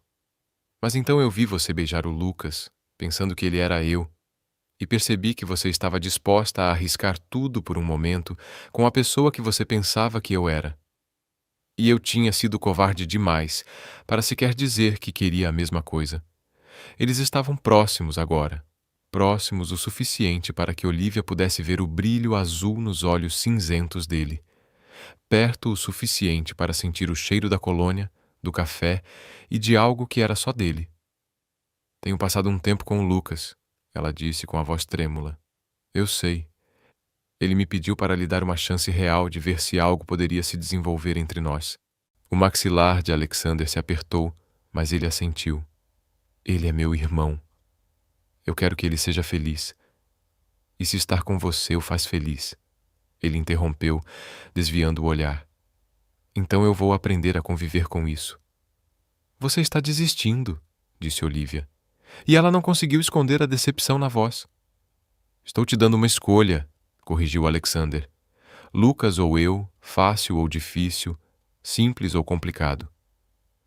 Mas então eu vi você beijar o Lucas, pensando que ele era eu. e percebi que você estava disposta a arriscar tudo por um momento com a pessoa que você pensava que eu era. E eu tinha sido covarde demais para sequer dizer que queria a mesma coisa. Eles estavam próximos agora, próximos o suficiente para que Olivia pudesse ver o brilho azul nos olhos cinzentos dele, perto o suficiente para sentir o cheiro da colônia, do café e de algo que era só dele. Tenho passado um tempo com o Lucas, ela disse com a voz trêmula. Eu sei. Ele me pediu para lhe dar uma chance real de ver se algo poderia se desenvolver entre nós. O maxilar de Alexander se apertou, mas ele assentiu. Ele é meu irmão. Eu quero que ele seja feliz. E se estar com você o faz feliz? Ele interrompeu, desviando o olhar. Então eu vou aprender a conviver com isso. Você está desistindo, disse Olivia. E ela não conseguiu esconder a decepção na voz. Estou te dando uma escolha, corrigiu Alexander. Lucas ou eu, fácil ou difícil, simples ou complicado.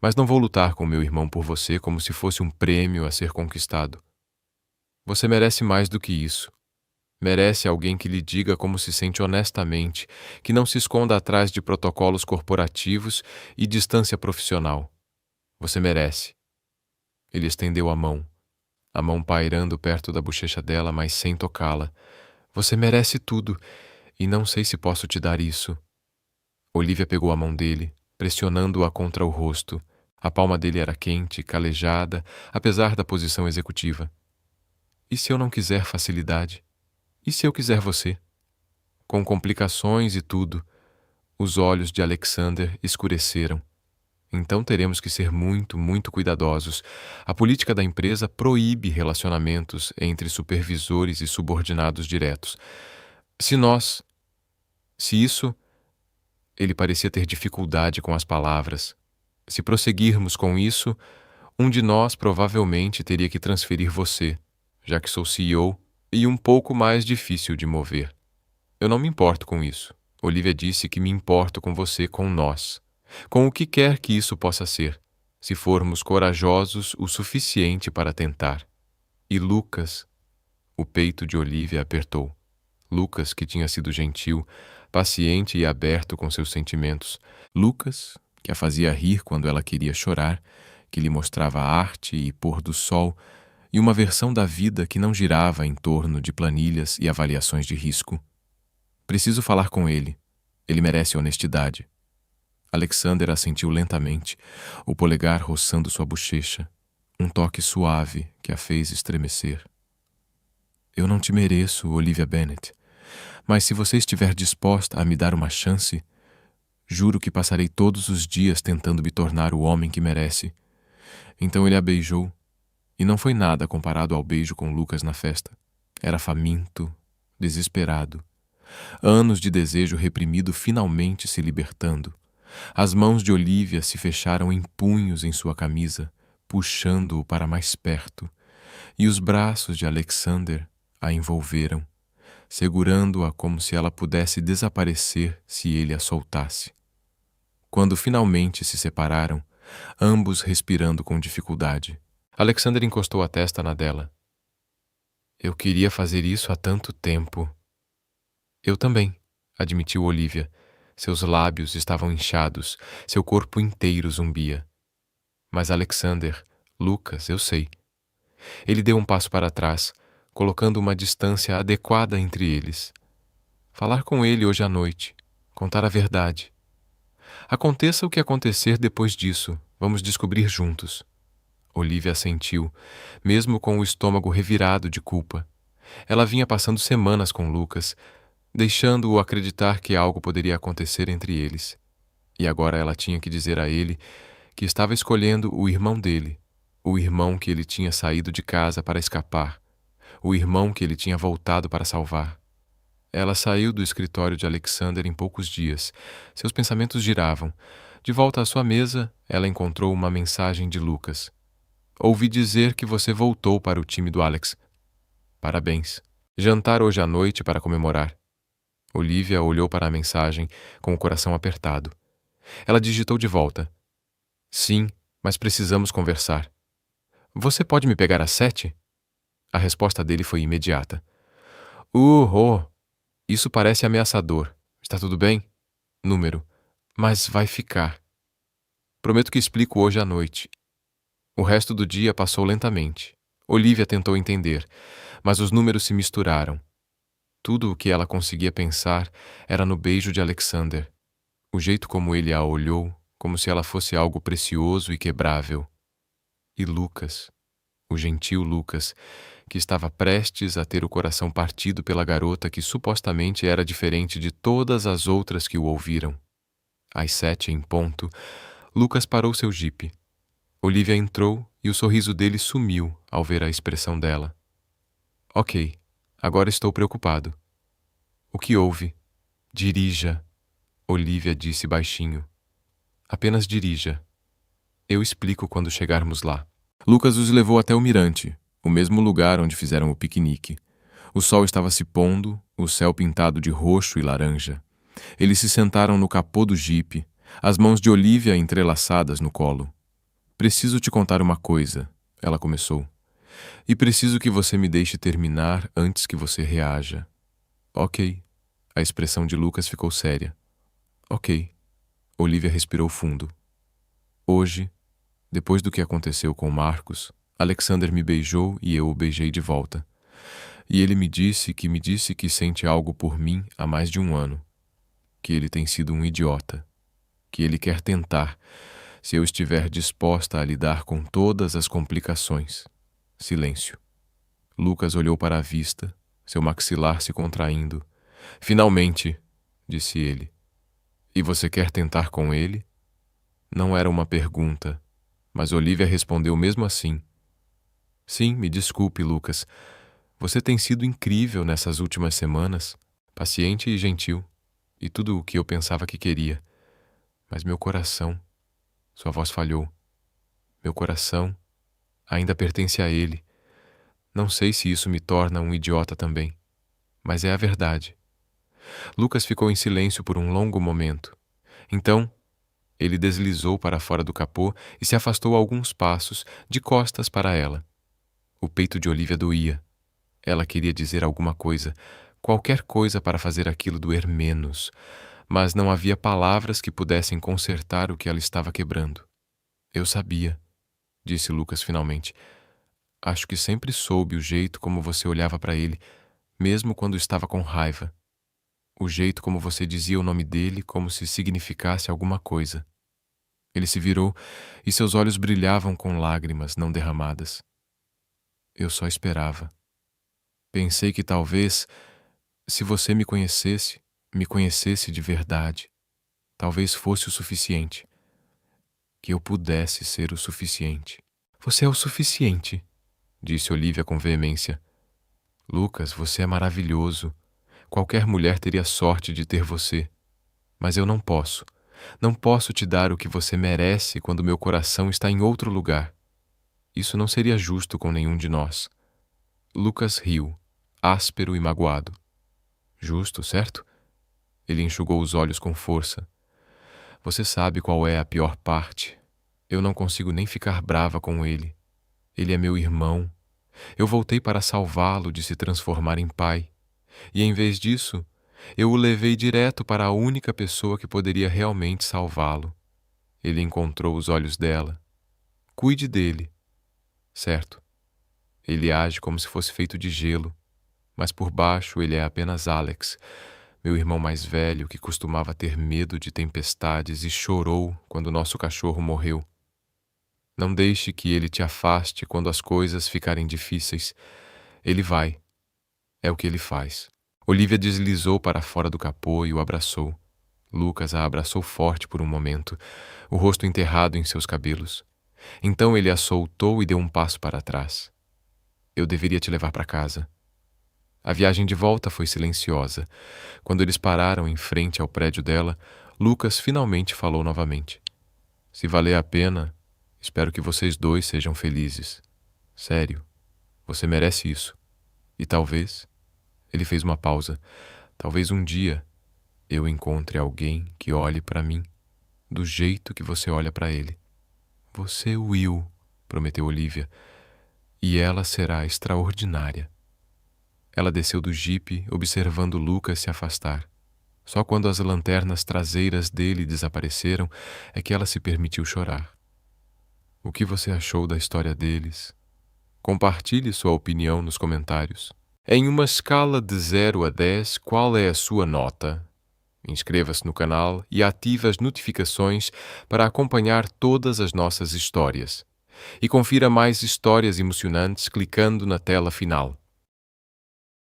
Mas não vou lutar com meu irmão por você como se fosse um prêmio a ser conquistado. Você merece mais do que isso. Merece alguém que lhe diga como se sente honestamente, que não se esconda atrás de protocolos corporativos e distância profissional. Você merece. Ele estendeu a mão pairando perto da bochecha dela, mas sem tocá-la. Você merece tudo, e não sei se posso te dar isso. Olivia pegou a mão dele, pressionando-a contra o rosto. A palma dele era quente, calejada, apesar da posição executiva. E se eu não quiser facilidade? E se eu quiser você? Com complicações e tudo, os olhos de Alexander escureceram. Então teremos que ser muito, muito cuidadosos. A política da empresa proíbe relacionamentos entre supervisores e subordinados diretos. Se isso... Ele parecia ter dificuldade com as palavras. Se prosseguirmos com isso, um de nós provavelmente teria que transferir você, já que sou CEO, e um pouco mais difícil de mover. Eu não me importo com isso. Olivia disse que me importo com você, com nós. Com o que quer que isso possa ser, se formos corajosos o suficiente para tentar. E Lucas... O peito de Olivia apertou. Lucas, que tinha sido gentil, paciente e aberto com seus sentimentos. Lucas, que a fazia rir quando ela queria chorar, que lhe mostrava arte e pôr do sol, e uma versão da vida que não girava em torno de planilhas e avaliações de risco. Preciso falar com ele. Ele merece honestidade. Alexander assentiu lentamente, o polegar roçando sua bochecha, um toque suave que a fez estremecer. Eu não te mereço, Olivia Bennet, mas se você estiver disposta a me dar uma chance, juro que passarei todos os dias tentando me tornar o homem que merece. Então ele a beijou, e não foi nada comparado ao beijo com Lucas na festa. Era faminto, desesperado. Anos de desejo reprimido finalmente se libertando. As mãos de Olivia se fecharam em punhos em sua camisa, puxando-o para mais perto, e os braços de Alexander a envolveram, segurando-a como se ela pudesse desaparecer se ele a soltasse. Quando finalmente se separaram, ambos respirando com dificuldade, Alexander encostou a testa na dela. Eu queria fazer isso há tanto tempo. Eu também, admitiu Olivia. Seus lábios estavam inchados, seu corpo inteiro zumbia. Mas Alexander, Lucas, eu sei. Ele deu um passo para trás, colocando uma distância adequada entre eles. Falar com ele hoje à noite, contar a verdade. Aconteça o que acontecer depois disso, vamos descobrir juntos. Olivia assentiu, mesmo com o estômago revirado de culpa. Ela vinha passando semanas com Lucas, deixando-o acreditar que algo poderia acontecer entre eles. E agora ela tinha que dizer a ele que estava escolhendo o irmão dele, o irmão que ele tinha saído de casa para escapar, o irmão que ele tinha voltado para salvar. Ela saiu do escritório de Alexander em poucos dias. Seus pensamentos giravam. De volta à sua mesa, ela encontrou uma mensagem de Lucas. Ouvi dizer que você voltou para o time do Alex. Parabéns. Jantar hoje à noite para comemorar. Olivia olhou para a mensagem com o coração apertado. Ela digitou de volta. Sim, mas precisamos conversar. Você pode me pegar às 7? A resposta dele foi imediata. Oh, isso parece ameaçador. Está tudo bem? Número. Mas vai ficar. Prometo que explico hoje à noite. O resto do dia passou lentamente. Olivia tentou entender, mas os números se misturaram. Tudo o que ela conseguia pensar era no beijo de Alexander, o jeito como ele a olhou, como se ela fosse algo precioso e quebrável. E Lucas, o gentil Lucas, que estava prestes a ter o coração partido pela garota que supostamente era diferente de todas as outras que o ouviram. Às 7 em ponto, Lucas parou seu jipe. Olivia entrou e o sorriso dele sumiu ao ver a expressão dela. Ok, agora estou preocupado. O que houve? Dirija, Olivia disse baixinho. Apenas dirija. Eu explico quando chegarmos lá. Lucas os levou até o mirante, o mesmo lugar onde fizeram o piquenique. O sol estava se pondo, o céu pintado de roxo e laranja. Eles se sentaram no capô do jipe, as mãos de Olivia entrelaçadas no colo. Preciso te contar uma coisa, ela começou. E preciso que você me deixe terminar antes que você reaja. Ok. A expressão de Lucas ficou séria. Ok. Olivia respirou fundo. Hoje, depois do que aconteceu com Marcos, Alexander me beijou e eu o beijei de volta. E ele me disse que sente algo por mim há mais de um ano. Que ele tem sido um idiota. Que ele quer tentar, se eu estiver disposta a lidar com todas as complicações. Silêncio. Lucas olhou para a vista, seu maxilar se contraindo. Finalmente, disse ele. E você quer tentar com ele? Não era uma pergunta, mas Olivia respondeu mesmo assim. Sim, me desculpe, Lucas. Você tem sido incrível nessas últimas semanas, paciente e gentil, e tudo o que eu pensava que queria. Mas meu coração, sua voz falhou. Meu coração ainda pertence a ele. Não sei se isso me torna um idiota também, mas é a verdade. Lucas ficou em silêncio por um longo momento. Então, ele deslizou para fora do capô e se afastou alguns passos, de costas para ela. O peito de Olivia doía. Ela queria dizer alguma coisa, qualquer coisa para fazer aquilo doer menos, mas não havia palavras que pudessem consertar o que ela estava quebrando. Eu sabia, disse Lucas finalmente. Acho que sempre soube o jeito como você olhava para ele, mesmo quando estava com raiva. O jeito como você dizia o nome dele como se significasse alguma coisa. Ele se virou e seus olhos brilhavam com lágrimas não derramadas. Eu só esperava. Pensei que talvez, se você me conhecesse de verdade, talvez fosse o suficiente. Que eu pudesse ser o suficiente. Você é o suficiente, disse Olivia com veemência. Lucas, você é maravilhoso. Qualquer mulher teria sorte de ter você. Mas eu não posso. Não posso te dar o que você merece quando meu coração está em outro lugar. Isso não seria justo com nenhum de nós. Lucas riu, áspero e magoado. Justo, certo? Ele enxugou os olhos com força. Você sabe qual é a pior parte. Eu não consigo nem ficar brava com ele. Ele é meu irmão. Eu voltei para salvá-lo de se transformar em pai. E em vez disso, eu o levei direto para a única pessoa que poderia realmente salvá-lo. Ele encontrou os olhos dela. Cuide dele. Certo. Ele age como se fosse feito de gelo, mas por baixo ele é apenas Alex, meu irmão mais velho que costumava ter medo de tempestades e chorou quando nosso cachorro morreu. Não deixe que ele te afaste quando as coisas ficarem difíceis. Ele vai. É o que ele faz. Olivia deslizou para fora do capô e o abraçou. Lucas a abraçou forte por um momento, o rosto enterrado em seus cabelos. Então ele a soltou e deu um passo para trás. Eu deveria te levar para casa. A viagem de volta foi silenciosa. Quando eles pararam em frente ao prédio dela, Lucas finalmente falou novamente. Se valer a pena, espero que vocês dois sejam felizes. Sério, você merece isso. E talvez... Ele fez uma pausa. Talvez um dia eu encontre alguém que olhe para mim do jeito que você olha para ele. Você, Will, prometeu Olivia, e ela será extraordinária. Ela desceu do jipe, observando Lucas se afastar. Só quando as lanternas traseiras dele desapareceram é que ela se permitiu chorar. O que você achou da história deles? Compartilhe sua opinião nos comentários. Em uma escala de 0 a 10, qual é a sua nota? Inscreva-se no canal e ative as notificações para acompanhar todas as nossas histórias. E confira mais histórias emocionantes clicando na tela final.